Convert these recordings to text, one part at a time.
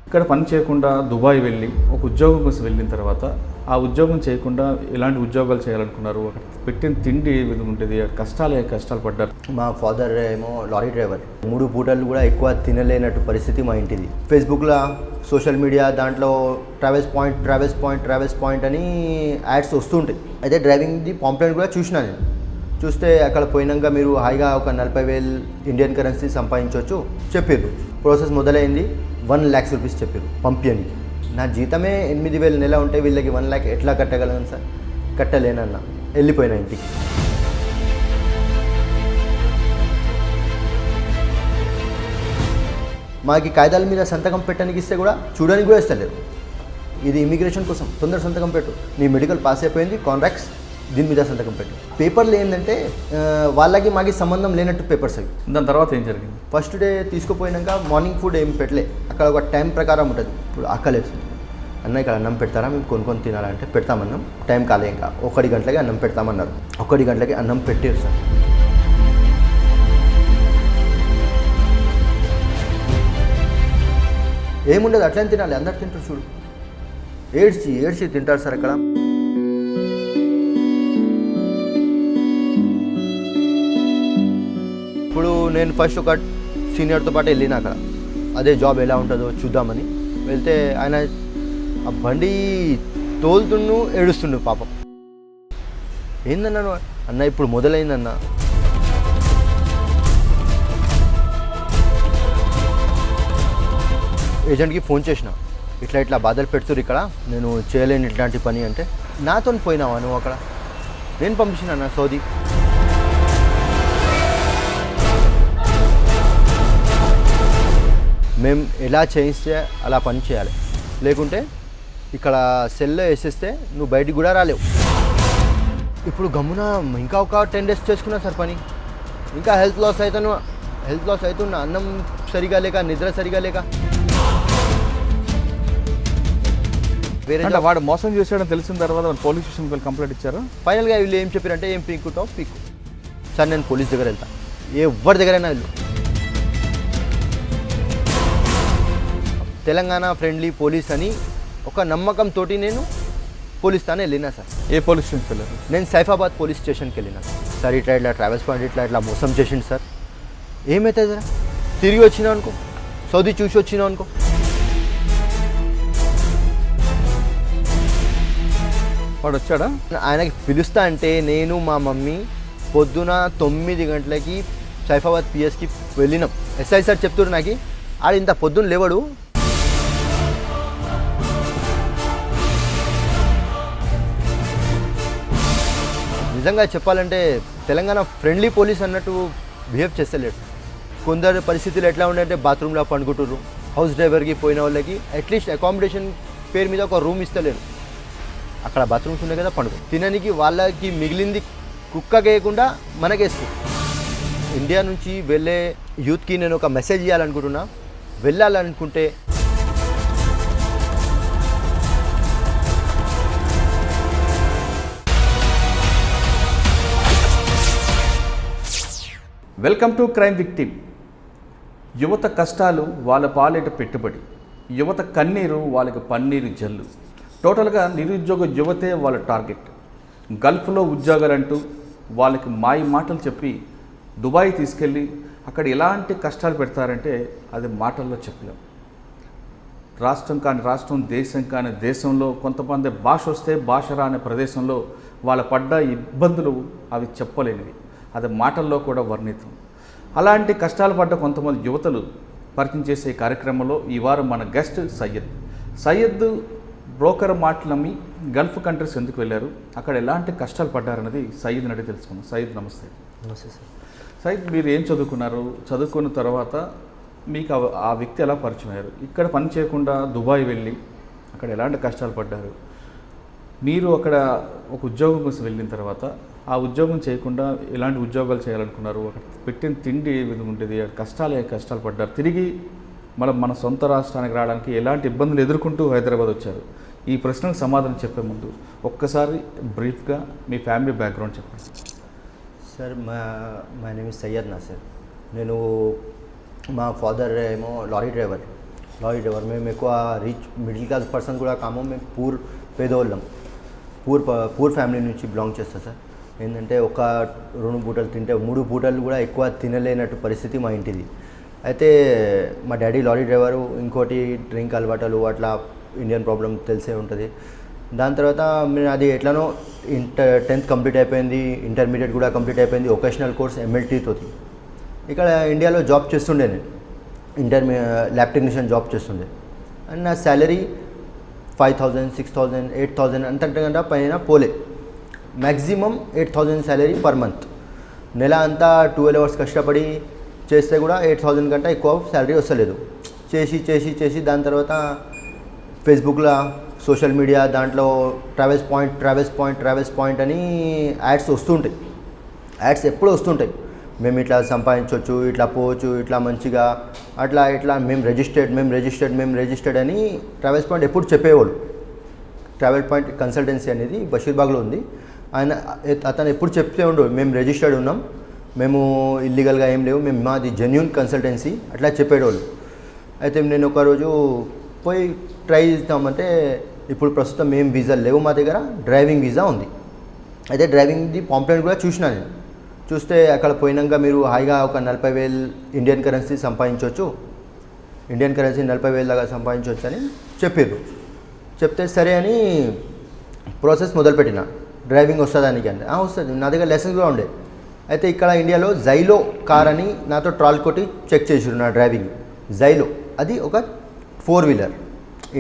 ఇక్కడ పని చేయకుండా దుబాయ్ వెళ్ళి ఒక ఉద్యోగం కోసం వెళ్ళిన తర్వాత ఆ ఉద్యోగం చేయకుండా ఎలాంటి ఉద్యోగాలు చేయాలనుకున్నారు, అక్కడ పెట్టిన తిండి ఏ విధంగా ఉంటుంది, కష్టాలు పడ్డారు. మా ఫాదర్ ఏమో లారీ డ్రైవర్, 3 పూటలు కూడా ఎక్కువ తినలేనట్టు పరిస్థితి మా ఇంటిది. ఫేస్బుక్లో, సోషల్ మీడియా దాంట్లో ట్రావెల్స్ పాయింట్ అని యాడ్స్ వస్తుంటాయి. అయితే డ్రైవింగ్ది పాంప్లెట్ కూడా చూసినా నేను. చూస్తే అక్కడ పోయినాక మీరు హాయిగా ఒక 40,000 ఇండియన్ కరెన్సీ సంపాదించవచ్చు చెప్పారు. ప్రాసెస్ మొదలైంది. 1 lakh రూపీస్ చెప్పారు పంపించండి. నా జీతమే 8,000 నెల ఉంటే వీళ్ళకి 1 lakh ఎట్లా కట్టగలను సార్? కట్టలేనన్నా. వెళ్ళిపోయినా ఇంటికి. మాకు కాగితాల మీద సంతకం పెట్టడానికి ఇస్తే కూడా చూడడానికి కూడా ఇస్తలేరు. ఇది ఇమిగ్రేషన్ కోసం, తొందర సంతకం పెట్టు, నీ మెడికల్ పాస్ అయిపోయింది, కాంట్రాక్ట్స్ దీని మీద సంతకం పెట్టు. పేపర్లు ఏంటంటే వాళ్ళకి మాకు సంబంధం లేనట్టు పేపర్స్ అవి. దాని తర్వాత ఏం జరిగింది? ఫస్ట్ డే తీసుకుపోయినాక మార్నింగ్ ఫుడ్ ఏం పెట్టలే. అక్కడ ఒక టైం ప్రకారం ఉంటుంది. ఇప్పుడు ఆకలేదు అన్న, ఇక్కడ అన్నం పెడతారా, మేము కొనుక్కొని తినాలంటే పెడతామన్నాం. టైం కాలే, ఇంకా 1 గంటలకి అన్నం పెడతామన్నారు. 1 గంటలకి అన్నం పెట్టారు సార్. ఏముండదు, అట్లనే తినాలి, అందరు తింటారు. చూడు, ఏడ్చి తింటారు సార్ అక్కడ. ఇప్పుడు నేను ఫస్ట్ ఒక సీనియర్తో పాటు వెళ్ళిన అక్కడ అదే జాబ్ ఎలా ఉంటుందో చూద్దామని వెళ్తే ఆయన ఆ బండి తోలుతుండు, ఏడుస్తుండు పాపం. ఏందన్నాను అన్న, ఇప్పుడు మొదలైందన్న. ఏజెంట్కి ఫోన్ చేసిన, ఇట్లా బాధలు పెడుతురు ఇక్కడ, నేను చేయలేను ఇట్లాంటి పని అంటే. నాతో పోయినావా నువ్వు అక్కడ? నేను పంపించిన అన్న సౌదీ. మేము ఎలా చేయిస్తే అలా పని చేయాలి, లేకుంటే ఇక్కడ సెల్లో వేసేస్తే నువ్వు బయటికి కూడా రాలేవు. ఇప్పుడు గమ్మున ఇంకా ఒక 10 days చేసుకున్నా సార్ పని. ఇంకా హెల్త్ లాస్ అవుతున్నా, అన్నం సరిగా లేక, నిద్ర సరిగా లేక. వేరే వాడు మోసం చేశాడని తెలిసిన తర్వాత పోలీస్ స్టేషన్కి వెళ్ళి కంప్లైంట్ ఇచ్చారు. ఫైనల్గా వీళ్ళు ఏం చెప్పారంటే, ఏం పీక్కుంటావు పీక్కు సార్, నేను పోలీస్ దగ్గర వెళ్తా, ఎవరి దగ్గరైనా వెళ్ళు. తెలంగాణ ఫ్రెండ్లీ పోలీస్ అని ఒక నమ్మకంతో నేను పోలీస్ తానే వెళ్ళినా సార్. ఏ పోలీస్ స్టేషన్కి వెళ్ళారు? నేను సైఫాబాద్ పోలీస్ స్టేషన్కి వెళ్ళినా సార్. ఇట్లా ట్రావెల్స్ పాయింట్ ఇట్లా మోసం చేసిండు సార్. ఏమవుతుంది సార్, తిరిగి వచ్చినావు అనుకో, సౌదీ చూసి వచ్చినావు అనుకో. వాడు వచ్చాడా? ఆయనకి పిలుస్తా అంటే నేను మా మమ్మీ పొద్దున 9 గంటలకి సైఫాబాద్ పిఎస్కి వెళ్ళినాం. ఎస్ఐ సార్ చెప్తున్నారు నాకు, ఆడు ఇంత పొద్దున్న లేవడు. నిజంగా చెప్పాలంటే తెలంగాణ ఫ్రెండ్లీ పోలీస్ అన్నట్టు బిహేవ్ చేస్తలేడు. కొందరు పరిస్థితులు ఎట్లా ఉన్నాయంటే బాత్రూంలో పండుకుంటుర్రు. హౌస్ డ్రైవర్కి పోయిన వాళ్ళకి అట్లీస్ట్ అకామిడేషన్ పేరు మీద ఒక రూమ్ ఇస్తలేరు. అక్కడ బాత్రూమ్స్ ఉన్నాయి కదా, పండుకో. తినడానికి వాళ్ళకి మిగిలింది కుక్కకేయకుండా మనకేస్తుంది. ఇండియా నుంచి వెళ్ళే యూత్కి నేను ఒక మెసేజ్ ఇవ్వాలనుకుంటున్నా. వెళ్ళాలనుకుంటే వెల్కమ్ టు క్రైమ్ విక్టిమ్. యువత కష్టాలు వాళ్ళ పాలిట పెట్టుబడి, యువత కన్నీరు వాళ్ళకి పన్నీరు జల్లు. టోటల్గా నిరుద్యోగ యువతే వాళ్ళ టార్గెట్. గల్ఫ్లో ఉద్యోగాలంటూ వాళ్ళకి మాయ మాటలు చెప్పి దుబాయ్ తీసుకెళ్ళి అక్కడ ఎలాంటి కష్టాలు పెడతారంటే అది మాటల్లో చెప్పలేం. రాష్ట్రం కాని రాష్ట్రం, దేశం కాని దేశంలో కొంతమంది భాష వస్తే భాష రాని ప్రదేశంలో వాళ్ళ పడ్డ ఇబ్బందులు అవి చెప్పలేనివి, అది మాటల్లో కూడా వర్ణితం. అలాంటి కష్టాలు పడ్డ కొంతమంది యువతలు పరిచయం చేసే కార్యక్రమంలో ఈ వారం మన గెస్ట్ సయ్యద్ బ్రోకర్ మాటలమ్మి గల్ఫ్ కంట్రీస్ ఎందుకు వెళ్ళారు, అక్కడ ఎలాంటి కష్టాలు పడ్డారన్నది సయ్యద్ నడి తెలుసుకున్నాం. సయ్యద్ నమస్తే. నమస్తే సార్. సయ్యద్, మీరు ఏం చదువుకున్నారు? చదువుకున్న తర్వాత మీకు ఆ వ్యక్తి ఎలా పరిచయం అయ్యారు? ఇక్కడ పని చేయకుండా దుబాయ్ వెళ్ళి అక్కడ ఎలాంటి కష్టాలు పడ్డారు? మీరు అక్కడ ఒక ఉద్యోగం కోసం వెళ్ళిన తర్వాత ఆ ఉద్యోగం చేయకుండా ఎలాంటి ఉద్యోగాలు చేయాలనుకున్నారు, అక్కడ పెట్టిన తిండి ఏ విధంగా ఉంటుంది, కష్టాలు పడ్డారు, తిరిగి మన సొంత రాష్ట్రానికి రావడానికి ఎలాంటి ఇబ్బందులు ఎదుర్కొంటూ హైదరాబాద్ వచ్చారు, ఈ ప్రశ్నకు సమాధానం చెప్పే ముందు ఒక్కసారి బ్రీఫ్గా మీ ఫ్యామిలీ బ్యాక్గ్రౌండ్ చెప్పండి. Sir my name is Syed Nasir. నేను మా ఫాదర్ ఏమో లారీ డ్రైవర్. మేము ఎక్కువ రిచ్ మిడిల్ క్లాస్ పర్సన్ కూడా కాము. మేము పేదోళ్ళం, పూర్ ఫ్యామిలీ నుంచి బిలాంగ్ చేస్తాం సార్. ఏంటంటే ఒక 2 పూటలు తింటే 3 పూటలు కూడా ఎక్కువ తినలేనట్టు పరిస్థితి మా ఇంటిది. అయితే మా డాడీ లారీ డ్రైవరు, ఇంకోటి డ్రింక్ అలవాటాలు, అట్లా ఇండియన్ ప్రాబ్లం తెలిసే ఉంటుంది. దాని తర్వాత నేను అది ఎట్లానో 10th కంప్లీట్ అయిపోయింది, ఇంటర్మీడియట్ కూడా కంప్లీట్ అయిపోయింది. వొకేషనల్ కోర్స్ MLT తోటి ఇక్కడ ఇండియాలో జాబ్ చేస్తుండే. నేను ల్యాబ్ టెక్నీషియన్ జాబ్ చేస్తుండే. అండ్ నా శాలరీ 5,000, 6,000, 8,000 అంతకంటే పైన పోలే. Maximum 8,000 salary per month. నెల అంతా 12 అవర్స్ కష్టపడి చేస్తే కూడా 8,000 కంటే ఎక్కువ శాలరీ వస్తలేదు. చేసి దాని తర్వాత ఫేస్బుక్లో, సోషల్ మీడియా దాంట్లో ట్రావెల్స్ పాయింట్ అని యాడ్స్ వస్తుంటాయి. యాడ్స్ ఎప్పుడు వస్తుంటాయి. మేము ఇట్లా సంపాదించవచ్చు, ఇట్లా పోవచ్చు, ఇట్లా మంచిగా ఇట్లా మేము రిజిస్టర్డ్ అని ట్రావెల్స్ పాయింట్ ఎప్పుడు చెప్పేవాడు. ట్రావెల్ పాయింట్ కన్సల్టెన్సీ అనేది బషీర్బాగ్లో ఉంది. అతను ఎప్పుడు చెప్తే ఉండు, మేము రిజిస్టర్డ్ ఉన్నాం, మేము ఇల్లీగల్గా ఏం లేవు, మాది జెన్యూన్ కన్సల్టెన్సీ అట్లా చెప్పేవాళ్ళు. అయితే నేను ఒకరోజు పోయి ట్రై చేద్దామంటే ఇప్పుడు ప్రస్తుతం ఏం వీసాలు లేవు మా దగ్గర, డ్రైవింగ్ వీసా ఉంది. అయితే డ్రైవింగ్ది పాంప్లెంట్ కూడా చూసినా నేను. చూస్తే అక్కడ పోయినాక మీరు హాయిగా ఒక 40,000 ఇండియన్ కరెన్సీ సంపాదించవచ్చు, 40,000 దాకా సంపాదించవచ్చు అని చెప్పారు. చెప్తే సరే అని ప్రాసెస్ మొదలుపెట్టిన. డ్రైవింగ్ వస్తుందానికి అంటే వస్తుంది, నా దగ్గర లైసెన్స్ కూడా ఉండే. అయితే ఇక్కడ ఇండియాలో జైలో కార్ అని నాతో ట్రాల్ కొట్టి చెక్ చేసారు నా డ్రైవింగ్. జైలో అది ఒక 4 వీలర్.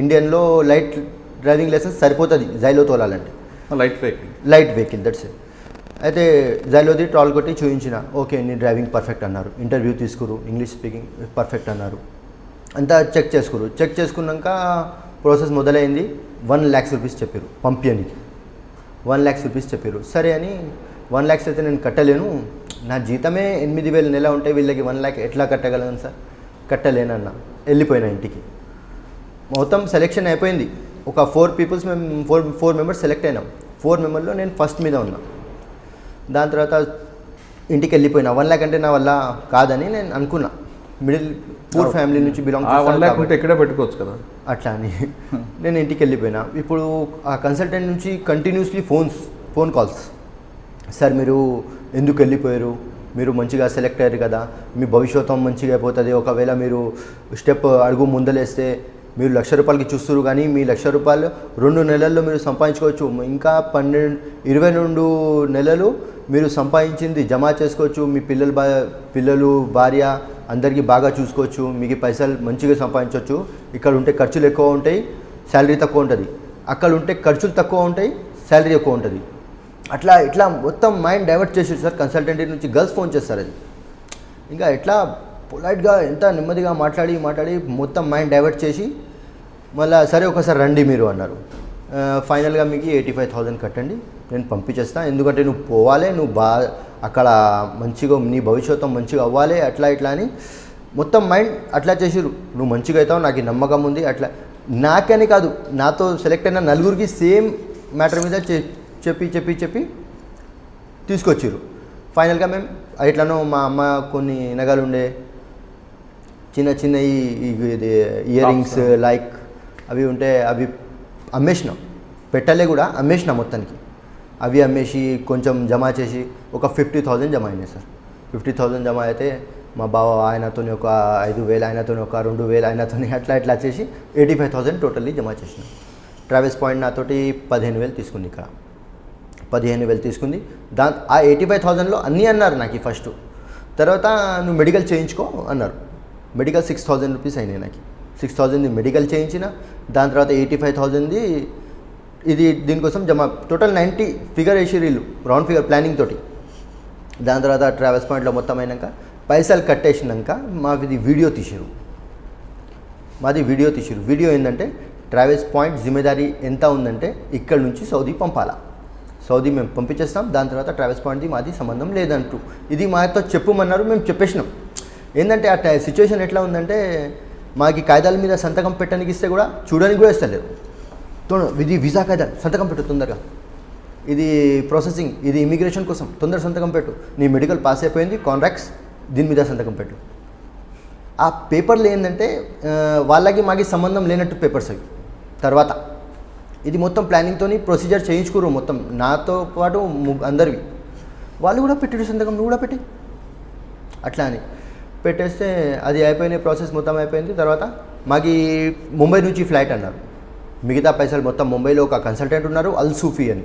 ఇండియన్లో లైట్ డ్రైవింగ్ లైసెన్స్ సరిపోతుంది జైలో తోలాలంటే, లైట్ వెహికల్ దట్స్ ఇట్. అయితే జైలోది ట్రాల్ కొట్టి చూపించిన. ఓకే, నీ డ్రైవింగ్ పర్ఫెక్ట్ అన్నారు. ఇంటర్వ్యూ తీసుకురు, ఇంగ్లీష్ స్పీకింగ్ పర్ఫెక్ట్ అన్నారు. అంతా చెక్ చేసుకున్నాక ప్రాసెస్ మొదలైంది. 1 lakhs రూపీస్ చెప్పారు పంపించడానికి. 1 lakhs రూపీస్ చెప్పారు. సరే అని 1 lakhs అయితే నేను కట్టలేను, నా జీతమే 8,000 నెల ఉంటే వీళ్ళకి 1 lakh ఎట్లా కట్టగలను సార్, కట్టలేనన్న. వెళ్ళిపోయినా ఇంటికి. మొత్తం సెలెక్షన్ అయిపోయింది. ఒక 4 మేము 4 మెంబర్స్ సెలెక్ట్ అయినాం. 4 మెంబర్లో నేను ఫస్ట్ మీద ఉన్నా. దాని తర్వాత ఇంటికి వెళ్ళిపోయినా. 1 lakh అంటే నా వల్ల కాదని నేను అనుకున్నా. పూర్ ఫ్యామిలీ నుంచి బిలాంగ్ చేస్తే ఎక్కడే పెట్టుకోవచ్చు కదా అట్లా అని నేను ఇంటికి వెళ్ళిపోయినా. ఇప్పుడు ఆ కన్సల్టెంట్ నుంచి కంటిన్యూస్లీ ఫోన్ కాల్స్. సార్ మీరు ఎందుకు వెళ్ళిపోయారు, మీరు మంచిగా సెలెక్ట్ అయ్యారు కదా, మీ భవిష్యత్తం మంచిగా అయిపోతుంది, ఒకవేళ మీరు అడుగు ముందలేస్తే మీరు ₹1,00,000 చూస్తారు కానీ మీ ₹1,00,000 2 నెలల్లో మీరు సంపాదించుకోవచ్చు. ఇంకా 22 నెలలు మీరు సంపాదించింది జమ చేసుకోవచ్చు. మీ పిల్లలు భార్య అందరికీ బాగా చూసుకోవచ్చు. మీకు పైసలు మంచిగా సంపాదించవచ్చు. ఇక్కడ ఉంటే ఖర్చులు ఎక్కువ ఉంటాయి, శాలరీ తక్కువ ఉంటుంది. అక్కడ ఉంటే ఖర్చులు తక్కువ ఉంటాయి, శాలరీ ఎక్కువ ఉంటుంది. ఇట్లా మొత్తం మైండ్ డైవర్ట్ చేసారు సార్. కన్సల్టెంట్ నుంచి గర్ల్స్ ఫోన్ చేస్తారు. అది ఇంకా ఎట్లా పొలైట్గా ఎంత నెమ్మదిగా మాట్లాడి మొత్తం మైండ్ డైవర్ట్ చేసి మళ్ళీ సరే ఒకసారి రండి మీరు అన్నారు. ఫైనల్గా మీకు 85,000 కట్టండి, నేను పంపించేస్తా. ఎందుకంటే నువ్వు పోవాలి, నువ్వు అక్కడ మంచిగా నీ భవిష్యత్తు మంచిగా అవ్వాలి, ఇట్లా అని మొత్తం మైండ్ అట్లా చేసిరు. నువ్వు మంచిగా అవుతావు, నాకు నమ్మకం ఉంది. అట్లా నాకని కాదు, నాతో సెలెక్ట్ అయిన 4 సేమ్ మ్యాటర్ మీద చెప్పి తీసుకొచ్చారు. ఫైనల్గా మేము ఇట్లానో మా అమ్మ కొన్ని నగలు ఉండే చిన్న ఇయర్ రింగ్స్ లైక్ అవి ఉంటే అవి అమ్మేసినాం. పెట్టలే కూడా అమ్మేసినాం మొత్తానికి. అవి అమ్మేసి కొంచెం జమ చేసి ఒక 50,000 జమ అయినాయి సార్. 50,000 జమ అయితే మా బావ ఆయనతో ఒక 5,000, ఆయనతో ఒక 2,000, ఆయనతో అట్లా చేసి 85,000 టోటల్లీ జమ చేసినాం. ట్రావెల్స్ పాయింట్ నాతోటి 15,000 తీసుకుంది. ఇక్కడ 15,000 తీసుకుంది. ఆ 85,000లో అన్నీ అన్నారు నాకు ఫస్ట్. తర్వాత నువ్వు మెడికల్ చేయించుకో అన్నారు. మెడికల్ 6,000 రూపీస్ అయినాయి నాకు. 6,000 మెడికల్ చేయించిన. దాని తర్వాత 85,000 దీనికోసం జమ. టోటల్ 90 ఫిగర్ వేసి వీళ్ళు రౌండ్ ఫిగర్ ప్లానింగ్ తోటి. దాని తర్వాత ట్రావెల్స్ పాయింట్లో మొత్తం అయినాక పైసలు కట్టేసినాక మాది వీడియో తీసారు. వీడియో ఏంటంటే ట్రావెల్స్ పాయింట్ జిమ్మేదారీ ఎంత ఉందంటే ఇక్కడ నుంచి సౌదీ పంపాలా, సౌదీ మేము పంపించేస్తాం. దాని తర్వాత ట్రావెల్స్ పాయింట్ది మాది సంబంధం లేదంటూ ఇది మాతో చెప్పమన్నారు. మేము చెప్పేసినాం. ఏంటంటే ఆ సిచ్యువేషన్ ఎట్లా ఉందంటే మాకు కాగితాల మీద సంతకం పెట్టడానికి ఇస్తే కూడా చూడడానికి కూడా ఇస్తలేరు. ఇది వీసా కాదా, సంతకం పెట్టు తొందరగా, ఇది ప్రాసెసింగ్, ఇది ఇమిగ్రేషన్ కోసం, తొందర సంతకం పెట్టు, నీ మెడికల్ పాస్ అయిపోయింది, కాంట్రాక్ట్స్, దీని మీద సంతకం పెట్టు. ఆ పేపర్లు ఏంటంటే వాళ్ళకి మాకి సంబంధం లేనట్టు పేపర్స్ అవి. తర్వాత ఇది మొత్తం ప్లానింగ్తో ప్రొసీజర్ చేయించుకోరు మొత్తం, నాతో పాటు అందరివి. వాళ్ళు కూడా పెట్టాడు సంతకం, నువ్వు కూడా పెట్టి అట్లా అని పెట్టేస్తే అది అయిపోయిన ప్రాసెస్ మొత్తం అయిపోయింది. తర్వాత మాకు ముంబై నుంచి ఫ్లైట్ అన్నారు. మిగతా పైసలు మొత్తం ముంబైలో ఒక కన్సల్టెంట్ ఉన్నారు, అల్ సూఫీ అని.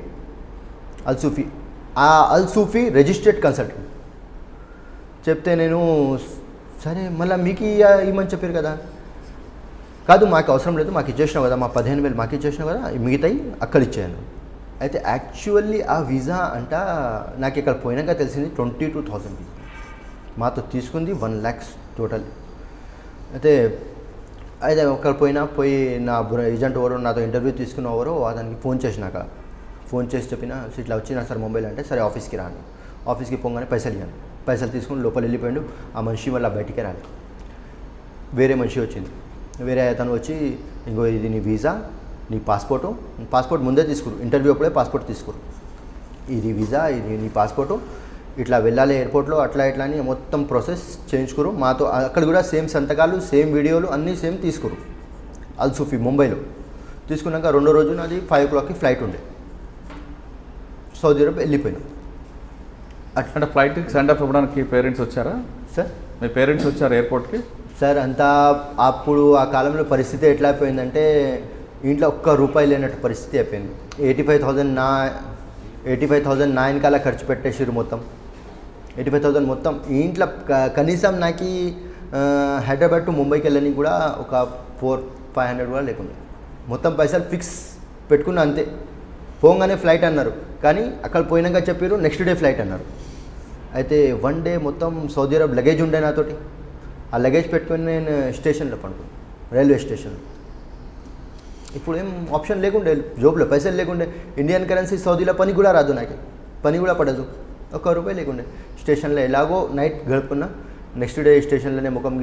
ఆ అల్ సూఫీ రిజిస్టర్డ్ కన్సల్టెంట్. చెప్తే నేను సరే మళ్ళీ మీకు ఇవ్వమని చెప్పారు కదా, కాదు మాకు అవసరం లేదు, మాకు ఇచ్చేసినావు కదా, మా 15,000 మాకు ఇచ్చేసినావు కదా, మిగతాయి అక్కడ ఇచ్చాను. అయితే యాక్చువల్లీ ఆ వీసా అంట నాకు ఇక్కడ పోయినాక తెలిసింది 22,000. మాతో తీసుకుంది 1 lakh టోటల్. అయితే అక్కడ పోయి నా ఏజెంట్ ఎవరో నాతో ఇంటర్వ్యూ తీసుకున్న ఎవరో దానికి ఫోన్ చేసినాక ఫోన్ చేసి చెప్పిన ఇట్లా వచ్చినా సార్ మొబైల్ అంటే, సరే ఆఫీస్కి రాను. ఆఫీస్కి పోగానే పైసలు ఇవ్వను. పైసలు తీసుకుని లోపల వెళ్ళిపోయాడు. ఆ మనిషి మళ్ళీ బయటికి రాలేదు. వేరే మనిషి వచ్చింది. వేరే అతను వచ్చి, ఇంకో ఇది నీ వీసా, నీ పాస్పోర్ట్ ముందే తీసుకురు, ఇంటర్వ్యూ అప్పుడే పాస్పోర్ట్ తీసుకురు, ఇది వీసా, ఇది నీ పాస్పోర్టు, ఇట్లా వెళ్ళాలి ఎయిర్పోర్ట్లో, అట్లా ఇట్లా అని మొత్తం ప్రాసెస్ చేయించుకురు. మాతో అక్కడ కూడా సేమ్ సంతకాలు, సేమ్ వీడియోలు అన్నీ సేమ్ తీసుకురు. అల్ సూఫీ ముంబైలో తీసుకున్నాక రెండో రోజు నాది 5 o'clockకి ఫ్లైట్ ఉండే. సౌదీ అరేబియా వెళ్ళిపోయినాం. అంటే ఫ్లైట్కి సెండ్ ఆఫ్ ఇవ్వడానికి పేరెంట్స్ వచ్చారా సార్? మీ పేరెంట్స్ వచ్చారు ఎయిర్పోర్ట్కి? సార్ అంతా అప్పుడు ఆ కాలంలో పరిస్థితి ఎట్లా అయిపోయిందంటే ఇంట్లో ఒక్క రూపాయి లేనట్టు పరిస్థితి అయిపోయింది. 85,000 నా వెనకాల ఖర్చు పెట్టేసారు మొత్తం. 85,000 మొత్తం ఇంట్లో. కనీసం నాకు హైదరాబాద్ టు ముంబైకి వెళ్ళని కూడా ఒక 400-500 కూడా లేకుండా మొత్తం పైసలు ఫిక్స్ పెట్టుకున్నా అంతే. పోగానే ఫ్లైట్ అన్నారు, కానీ అక్కడ పోయినాక చెప్పారు నెక్స్ట్ డే ఫ్లైట్ అన్నారు. అయితే 1 day మొత్తం సౌదీ అరేబియా లగేజ్ ఉండే నాతోటి. ఆ లగేజ్ పెట్టుకొని నేను స్టేషన్లో పడుకున్నాను, రైల్వే స్టేషన్లో. ఇప్పుడు ఏం ఆప్షన్ లేకుండే, జోబ్లో పైసలు లేకుండే, ఇండియన్ కరెన్సీ సౌదీలో పని కూడా రాదు, నాకు పని కూడా పడదు, ₹1 లేకుండే. స్టేషన్లో ఎలాగో నైట్ గడుపుకున్నా. నెక్స్ట్ డే స్టేషన్లోనే ముఖం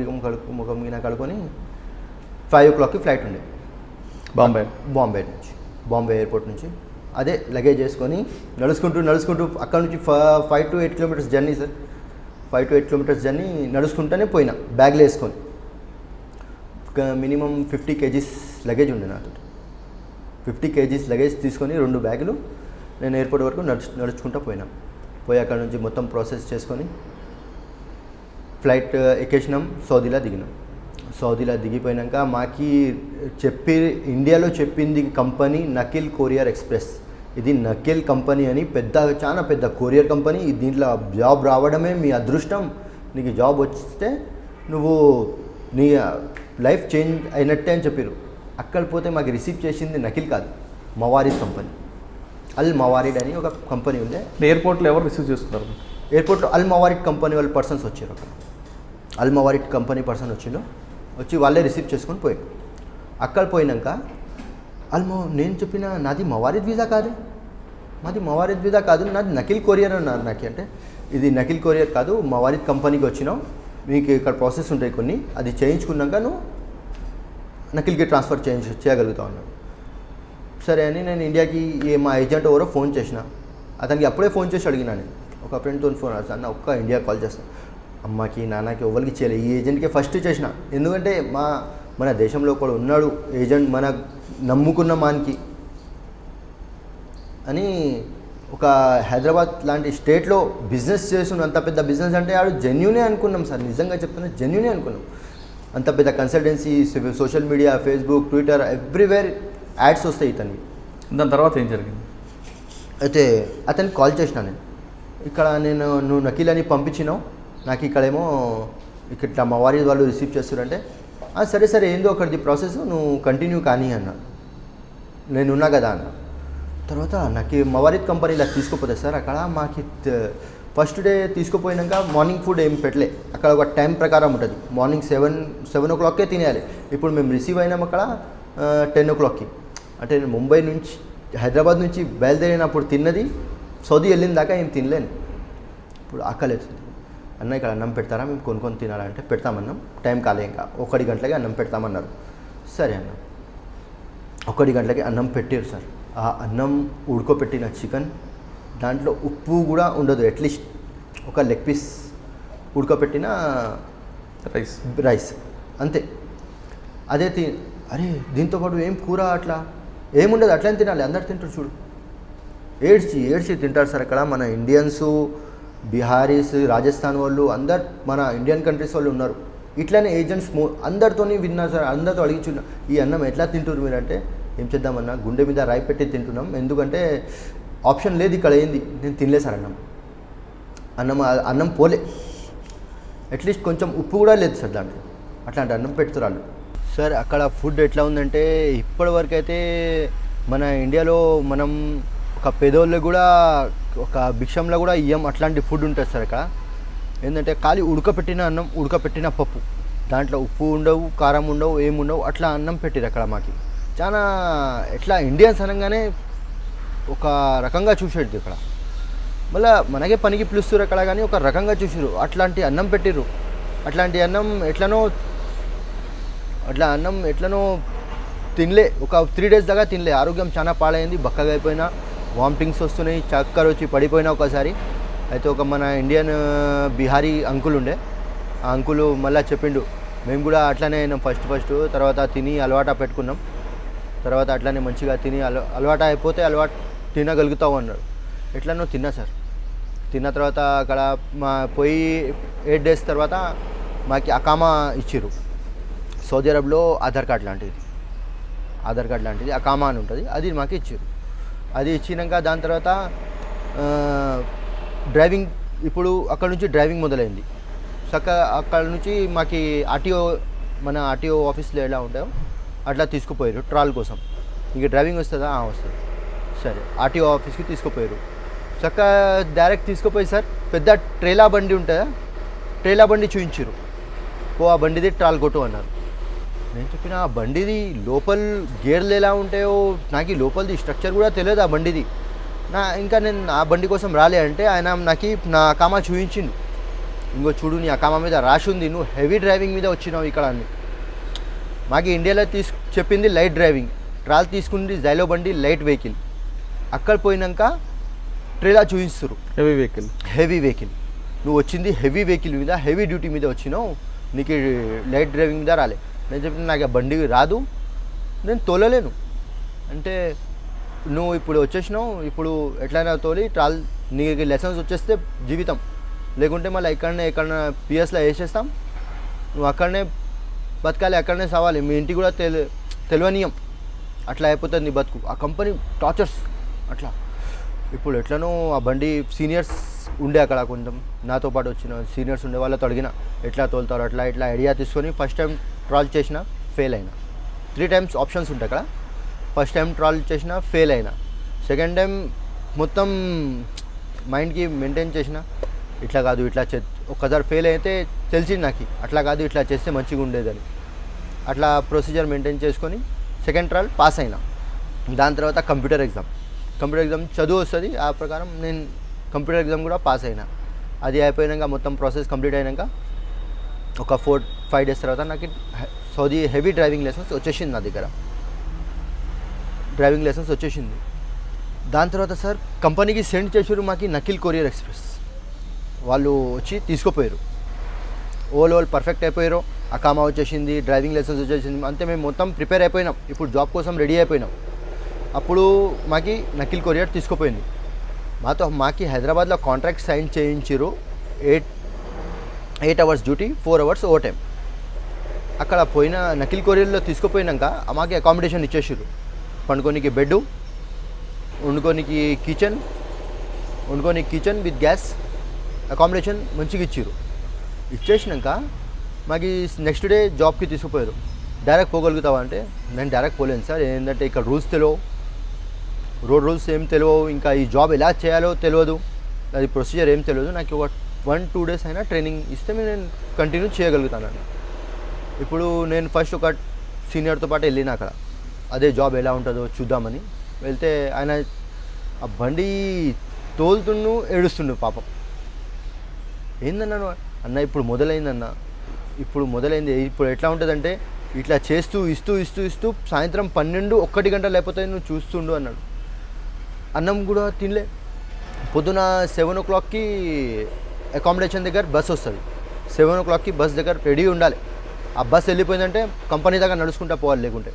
గిన కడుకొని 5 o'clockకి ఫ్లైట్ ఉండే బాంబే ఎయిర్పోర్ట్ నుంచి. అదే లగేజ్ చేసుకొని నడుచుకుంటూ అక్కడ నుంచి 5 to 8 kilometers journey sir. 5 to 8 kilometers journey నడుచుకుంటూనే పోయినా, బ్యాగ్లో వేసుకొని. మినిమం 50 kgs లగేజ్ ఉండే నాతో. 50 kgs లగేజ్ తీసుకొని 2 బ్యాగులు నేను ఎయిర్పోర్ట్ వరకు నడుచుకుంటూ పోయినా. పోయి అక్కడ నుంచి మొత్తం ప్రాసెస్ చేసుకొని ఫ్లైట్ ఎక్కేసినాం, సౌదీలో దిగినాం. సౌదీలో దిగిపోయినాక మాకి ఇండియాలో చెప్పింది కంపెనీ నకిల్ కొరియర్ ఎక్స్ప్రెస్. ఇది నకిల్ కంపెనీ అని చాలా పెద్ద కొరియర్ కంపెనీ. దీంట్లో జాబ్ రావడమే మీ అదృష్టం. నీకు జాబ్ వస్తే నువ్వు నీ లైఫ్ చేంజ్ అయినట్టే అని చెప్పారు. అక్కడ పోతే మాకు రిసీవ్ చేసింది నకిల్ కాదు, మవారిద్ కంపెనీ. అల్ మవారిడ్ అని ఒక కంపెనీ ఉండే. ఎయిర్పోర్ట్లో ఎవరు రిసీవ్ చేస్తున్నారు? ఎయిర్పోర్ట్లో అల్ మవారిడ్ కంపెనీ వాళ్ళ పర్సన్స్ వచ్చారు. అక్కడ అల్ మవారిడ్ కంపెనీ పర్సన్ వచ్చి వాళ్ళే రిసీవ్ చేసుకొని పోయారు. అక్కడ పోయినాక నేను చెప్పిన నాది మవారిద్ వీసా కాదు, నాది నకిల్ కొరియర్ అన్నారు. నాకు అంటే ఇది నకిల్ కొరియర్ కాదు, మవారిద్ కంపెనీకి వచ్చినావు, మీకు ఇక్కడ ప్రాసెస్ ఉంటాయి కొన్ని, అది చేయించుకున్నాక నువ్వు నకిల్కి ట్రాన్స్ఫర్ చేయగలుగుతావు అన్నాడు. సరే అని నేను ఇండియాకి మా ఏజెంట్ ఎవరో ఫోన్ చేసిన. అతనికి అప్పుడే ఫోన్ చేసి అడిగినా, నేను ఒక ఫ్రెండ్తో ఫోన్ అన్న ఒక్క ఇండియా కాల్ చేస్తాను, అమ్మకి నాన్నకి ఎవరికి చేయలేదు, ఈ ఏజెంట్కే ఫస్ట్ చేసిన. ఎందుకంటే మన దేశంలో కూడా ఉన్నాడు ఏజెంట్, మన నమ్ముకున్న మానికి అని. ఒక హైదరాబాద్ లాంటి స్టేట్లో బిజినెస్ చేస్తున్న అంత పెద్ద బిజినెస్ అంటే ఆడు జెన్యూనే అనుకున్నాం సార్, నిజంగా చెప్తున్నా జెన్యూనే అనుకున్నాం. అంత పెద్ద consultancy, social media, Facebook, Twitter, everywhere ads వస్తాయి ఇతనికి. దాని తర్వాత ఏం జరిగింది? అయితే అతనికి కాల్ చేసిన నేను, ఇక్కడ నువ్వు నకిల్ అని పంపించినావు, నాకు ఇక్కడేమో ఇట్లా మా వారి వాళ్ళు రిసీవ్ చేస్తారంటే, సరే ఏందో ఒకటి ప్రాసెస్ నువ్వు కంటిన్యూ కానీ అన్న. నేనున్నా కదా అన్న. తర్వాత నాకు మవారిద్ కంపెనీలో తీసుకుపోతే సార్, అక్కడ మాకు ఫస్ట్ డే తీసుకుపోయినాక మార్నింగ్ ఫుడ్ ఏం పెట్టలే. అక్కడ ఒక టైం ప్రకారం ఉంటుంది, మార్నింగ్ 7 o'clockకే తినేయాలి. ఇప్పుడు మేము రిసీవ్ అయినాం అక్కడ 10 o'clockకి. అంటే నేను ముంబై నుంచి హైదరాబాద్ నుంచి బయలుదేరినప్పుడు తిన్నది, సౌదీ వెళ్ళిన దాకా ఏం తినలేను. ఇప్పుడు ఆకలేస్తుంది. అన్న ఇక్కడ అన్నం పెడతారా, మేము కొనుక్కొని తినాలంటే పెడతామన్నాం. టైం కాలే, ఇంకా 1 గంటలకి అన్నం పెడతామన్నారు. సరే అన్న. 1 గంటలకి అన్నం పెట్టారు సార్. ఆ అన్నం ఉడకపెట్టిన చికెన్, దాంట్లో ఉప్పు కూడా ఉండదు, అట్లీస్ట్ ఒక లెగ్ పీస్ ఉడకపెట్టిన రైస్ అంతే. అదే అరే దీంతో పాటు ఏం కూర అట్లా ఏముండదు, అట్లనే తినాలి, అందరు తింటారు చూడు. ఏడ్చి తింటారు సార్ అక్కడ. మన ఇండియన్స్, బీహారీస్, రాజస్థాన్ వాళ్ళు అందరు మన ఇండియన్ కంట్రీస్ వాళ్ళు ఉన్నారు. ఇట్లానే ఏజెంట్స్ అందరితోని విన్నారు సార్. అందరితో అడిగించున్నా ఈ అన్నం ఎట్లా తింటారు మీరు అంటే, ఏం చేద్దామన్నా గుండె మీద రాయి పెట్టి తింటున్నాం, ఎందుకంటే ఆప్షన్ లేదు ఇక్కడ. ఏంది నేను తినలే సార్ అన్నం పోలే, అట్లీస్ట్ కొంచెం ఉప్పు కూడా లేదు సార్ దాంట్లో. అట్లాంటి అన్నం పెడుతున్నారు సార్. అక్కడ ఫుడ్ ఎట్లా ఉందంటే, ఇప్పటివరకు అయితే మన ఇండియాలో మనం ఒక పేదోళ్ళు కూడా ఒక భిక్షంలో కూడా ఇయ్యం, అట్లాంటి ఫుడ్ ఉంటుంది సార్ అక్కడ. ఏంటంటే ఖాళీ ఉడకపెట్టిన అన్నం, ఉడకపెట్టిన పప్పు, దాంట్లో ఉప్పు ఉండవు, కారం ఉండవు, ఏముండవు, అట్లా అన్నం పెట్టిరు అక్కడ. మాకు చాలా ఎట్లా ఇండియన్స్ అనగానే ఒక రకంగా చూసేది ఇక్కడ. మళ్ళీ మనకే పనికి పిలుస్తారు అక్కడ, కానీ ఒక రకంగా చూసిరు. అట్లాంటి అన్నం పెట్టిరు. అట్లాంటి అన్నం ఎట్లనో తినలే. ఒక 3 days దాకా తినలే. ఆరోగ్యం చాలా పాడైంది, బక్కగా అయిపోయినా, వామిటింగ్స్ వస్తున్నాయి, చక్కర వచ్చి పడిపోయినా ఒకసారి. అయితే ఒక మన ఇండియన్ బీహారీ అంకుల్ ఉండే, ఆ అంకులు మళ్ళీ చెప్పిండు, మేము కూడా అట్లానే అయినాం ఫస్ట్, తర్వాత తిని అలవాటు పెట్టుకున్నాం, తర్వాత అట్లానే మంచిగా తిని అలవాటు అయిపోతే అలవాటు తినగలుగుతావు అన్నాడు. ఎట్లనో తిన్నా సార్. తిన్న తర్వాత అక్కడ పోయి 8 days తర్వాత మాకు అకామా ఇచ్చిర్రు. సౌదీ అరబ్లో ఆధార్ కార్డ్ లాంటిది అకామా అని ఉంటుంది, అది మాకు ఇచ్చారు. అది ఇచ్చినాక దాని తర్వాత డ్రైవింగ్, ఇప్పుడు అక్కడ నుంచి డ్రైవింగ్ మొదలైంది. అక్కడ నుంచి మాకు మన ఆర్టీఓ ఆఫీస్లో ఎలా ఉంటాయో అట్లా తీసుకుపోయారు ట్రాల్ కోసం. ఇంక డ్రైవింగ్ వస్తుందా? వస్తుంది. సరే, ఆర్టీఓ ఆఫీస్కి తీసుకుపోయారు. డైరెక్ట్ తీసుకుపోయి సార్ పెద్ద ట్రేలా బండి ఉంటుందా, ట్రేలా బండి చూపించారు. ఆ బండిది ట్రాల్ కొట్టు అన్నారు. నేను చెప్పిన ఆ బండిది లోపల గేర్లు ఎలా ఉంటాయో నాకు లోపలిది స్ట్రక్చర్ కూడా తెలియదు ఆ బండిది. ఇంకా నేను ఆ బండి కోసం రాలే అంటే ఆయన నాకు నా అకామా చూపించిండు. ఇంకో చూడు, నీ అకామా మీద రాసి ఉంది, నువ్వు హెవీ డ్రైవింగ్ మీద వచ్చినావు ఇక్కడ అని. మాకు ఇండియాలో చెప్పింది లైట్ డ్రైవింగ్, ట్రాల్ తీసుకుంది జైలో బండి లైట్ వెహికల్. అక్కడ పోయినాక ట్రేలా చూపిస్తారు హెవీ వెహికల్. నువ్వు వచ్చింది హెవీ వెహికల్ మీద, హెవీ డ్యూటీ మీద వచ్చినావు, నీకు లైట్ డ్రైవింగ్ మీద రాలే. నేను చెప్పిన నాకు ఆ బండి రాదు, నేను తోలలేను అంటే, నువ్వు ఇప్పుడు వచ్చేసినావు, ఇప్పుడు ఎట్లయినా తోలి ట్రాల్, నీకు లైసెన్స్ వచ్చేస్తే జీవితం, లేకుంటే మళ్ళీ ఎక్కడన్నా పిఎస్లో వేసేస్తాం, నువ్వు అక్కడనే బతకాలి, అక్కడనే సవాలి, మీ ఇంటికి కూడా తెలియనీయం, అట్లా అయిపోతుంది నీ బతుకు. ఆ కంపెనీ టార్చర్స్ అట్లా. ఇప్పుడు ఎట్లనో ఆ బండి సీనియర్స్ ఉండే అక్కడ, కొంచెం నాతో పాటు వచ్చిన సీనియర్స్ ఉండే, వాళ్ళతో అడిగిన ఎట్లా తోలుతారు అట్లా ఐడియా తీసుకొని ఫస్ట్ టైం ట్రాల్ చేసిన ఫెయిల్ అయినా. 3 times ఆప్షన్స్ ఉంటాయి అక్కడ. ఫస్ట్ టైం ట్రాల్ చేసిన ఫెయిల్ అయినా, సెకండ్ టైం మొత్తం మైండ్కి మెయింటైన్ చేసిన, ఇట్లా కాదు ఇట్లా ఒక్కసారి ఫెయిల్ అయితే తెలిసింది నాకు, అట్లా కాదు ఇట్లా చేస్తే మంచిగా ఉండేదని. అట్లా ప్రొసీజర్ మెయింటైన్ చేసుకొని సెకండ్ ట్రాల్ పాస్ అయినా. దాని తర్వాత కంప్యూటర్ ఎగ్జామ్ చదువు వస్తుంది, ఆ ప్రకారం నేను కంప్యూటర్ ఎగ్జామ్ కూడా పాస్ అయినా. అది అయిపోయాక మొత్తం ప్రాసెస్ కంప్లీట్ అయినాక ఒక 4-5 days తర్వాత నాకు సౌదీ హెవీ డ్రైవింగ్ లైసెన్స్ వచ్చేసింది నా దగ్గర. దాని తర్వాత సార్ కంపెనీకి సెండ్ చేసారు మాకు నకిల్ కొరియర్ ఎక్స్ప్రెస్. వాళ్ళు వచ్చి తీసుకుపోయారు. ఓవరాల్ పర్ఫెక్ట్ అయిపోయారు, అకామా వచ్చేసింది, డ్రైవింగ్ లైసెన్స్ వచ్చేసింది, అంతే. మేము మొత్తం ప్రిపేర్ అయిపోయినాం, ఇప్పుడు జాబ్ కోసం రెడీ అయిపోయినాం. అప్పుడు మాకు నకిల్ కొరియర్ తీసుకుపోయింది. మాకు హైదరాబాద్లో కాంట్రాక్ట్ సైన్ చేయించారు. 8 hours duty, 4 hours overtime. అక్కడ పోయిన నకిల్ కొరియర్లో తీసుకుపోయినాక మాకు అకామిడేషన్ ఇచ్చేసారు. పండుకోనికి బెడ్, వండుకోనికి కిచెన్ విత్ గ్యాస్, అకామిడేషన్ మంచిగా ఇచ్చేసినాక మాకు నెక్స్ట్ డే జాబ్కి తీసుకుపోయారు. డైరెక్ట్ పోగలుగుతావా అంటే, నేను డైరెక్ట్ పోలేను సార్, ఏంటంటే ఇక్కడ రూల్స్ తెలియవు, రోడ్ రూల్స్ ఏం తెలియవు, ఇంకా ఈ జాబ్ ఎలా చేయాలో తెలియదు, అది ప్రొసీజర్ ఏం తెలియదు. నాకు ఒక 1-2 days అయినా ట్రైనింగ్ ఇస్తే నేను కంటిన్యూ చేయగలుగుతాను. ఇప్పుడు నేను ఫస్ట్ ఒక సీనియర్తో పాటు వెళ్ళిన అక్కడ, అదే జాబ్ ఎలా ఉంటుందో చూద్దామని వెళ్తే, ఆయన ఆ బండి తోలుతుండు, ఏడుస్తుండు పాపం. ఏందన్నా అన్న, ఇప్పుడు మొదలైంది, ఇప్పుడు ఎట్లా ఉంటుందంటే ఇట్లా చేస్తూ ఇస్తూ సాయంత్రం 12-1 గంట లేకపోతే నువ్వు చూస్తుండు అన్నాడు. అన్నం కూడా తినలే. పొద్దున 7 o'clockకి అకామిడేషన్ దగ్గర బస్ వస్తుంది. 7 o'clockకి బస్ దగ్గర రెడీ ఉండాలి. ఆ బస్ వెళ్ళిపోయిందంటే కంపెనీ దగ్గర నడుచుకుంటూ పోవాలి, లేకుంటే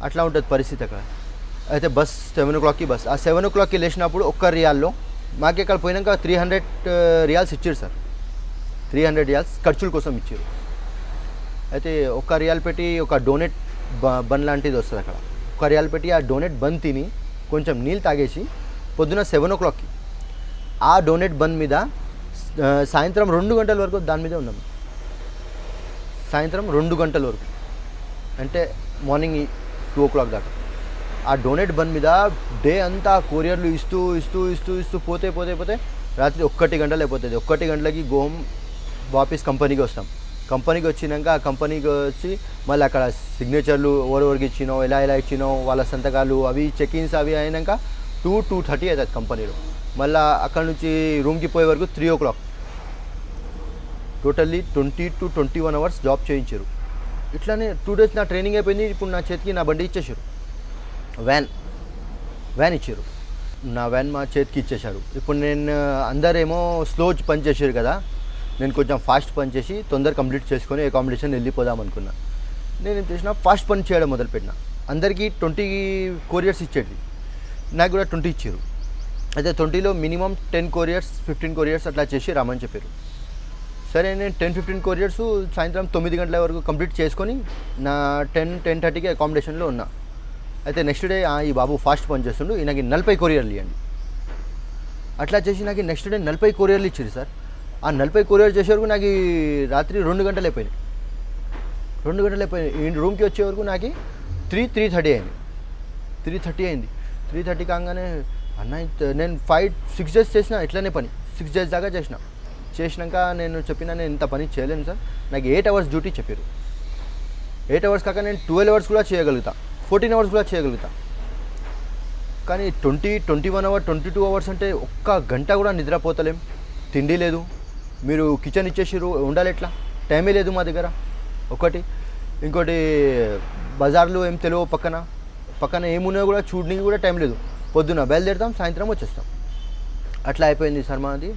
అట్లా ఉంటుంది పరిస్థితి అక్కడ. అయితే బస్ 7 o'clockకి బస్. ఆ 7 o'clockకి లేచినప్పుడు ఒక్క రియాల్లో మాకు ఇక్కడ పోయినాక 300 రియాల్స్ ఇచ్చారు సార్. 300 రియాల్స్ ఖర్చుల కోసం ఇచ్చారు. అయితే ఒక్క రియాల్ పెట్టి ఒక డోనెట్ బన్ లాంటిది వస్తుంది అక్కడ. ఒక రియాల్ పెట్టి ఆ డోనెట్ బన్ తిని కొంచెం నీళ్ళు తాగేసి పొద్దున 7 o'clockకి ఆ డోనెట్ బన్ మీద సాయంత్రం 2 గంటల వరకు దాని మీదే ఉన్నాం. సాయంత్రం 2 గంటల వరకు అంటే మార్నింగ్ 2 o'clock దాకా ఆ డోనెట్ బన్ మీద డే అంతా కొరియర్లు ఇస్తూ పోతే రాత్రి 1 గంటలు అయిపోతుంది. 1 గంటలకి గోమ్ వాపస్ కంపెనీకి వస్తాం. కంపెనీకి వచ్చినాక ఆ కంపెనీకి వచ్చి మళ్ళీ అక్కడ సిగ్నేచర్లు ఎవరెవరికి ఇచ్చినావు, ఎలా ఇచ్చినావు, వాళ్ళ సంతకాలు అవి చెక్-ఇన్స్ అవి అయినాక 2-2:30 అవుతుంది కంపెనీలో. మళ్ళీ అక్కడ నుంచి రూమ్కి పోయే వరకు 3 o'clock. Totally 20 to 21 hours job చేయించారు. ఇట్లానే 2 days నా ట్రైనింగ్ అయిపోయింది. ఇప్పుడు నా చేతికి నా బండి ఇచ్చేసారు. వ్యాన్ ఇచ్చారు. నా వ్యాన్ మా చేతికి ఇచ్చేశారు. ఇప్పుడు నేను అందరేమో స్లో పని చేశారు కదా, నేను కొంచెం ఫాస్ట్ పని చేసి తొందర కంప్లీట్ చేసుకొని అకామిడేషన్ వెళ్ళిపోదాం అనుకున్నా. నేను ఏం చేసిన ఫాస్ట్ పని చేయడం మొదలుపెట్టిన. అందరికీ 20 కొరియర్స్ ఇచ్చేది, నాకు కూడా 20 ఇచ్చారు. అయితే 20లో మినిమం 10 కొరియర్స్ 15 కొరియర్స్ అట్లా చేసి రామని చెప్పారు. సరే నేను 10-15 కొరియర్స్ సాయంత్రం 9 గంటల వరకు కంప్లీట్ చేసుకొని నా 10-10:30కి అకామిడేషన్లో ఉన్నా. అయితే నెక్స్ట్ డే ఈ బాబు ఫాస్ట్ పని చేస్తుండు, ఈయనకి 40 కొరియర్లు ఇవ్వండి. అట్లా చేసి నాకు నెక్స్ట్ డే 40 కొరియర్లు ఇచ్చారు సార్. ఆ 40 కొరియర్ చేసే వరకు నాకు రాత్రి 2 గంటలు అయిపోయినాయి. 2 గంటలు అయిపోయినాయి. ఈ రూమ్కి వచ్చే వరకు నాకు 3:30 అయింది. 3:30 అయింది. 3:30 కాగానే అన్న నేను 5-6 days చేసిన ఇట్లనే పని. 6 days దాకా చేసినాక నేను చెప్పిన నేను ఇంత పని చేయలేను సార్, నాకు 8 hours డ్యూటీ చెప్పారు. 8 hours కాక నేను 12 hours కూడా చేయగలుగుతా, 14 hours కూడా చేయగలుగుతా. కానీ 21 hours 22 hours అంటే ఒక్క గంట కూడా నిద్రపోతలేం. తిండి లేదు, మీరు కిచెన్ ఇచ్చేసిరు, ఉండాలి ఎట్లా, టైమే లేదు మా దగ్గర ఒకటి. ఇంకోటి బజార్లు ఏం తెలియవు, పక్కన ఏమున్నాయో కూడా చూడడానికి కూడా టైం లేదు. పొద్దున బయలుదేరుతాం, సాయంత్రం వచ్చేస్తాం. అట్లా అయిపోయింది సార్ మాది.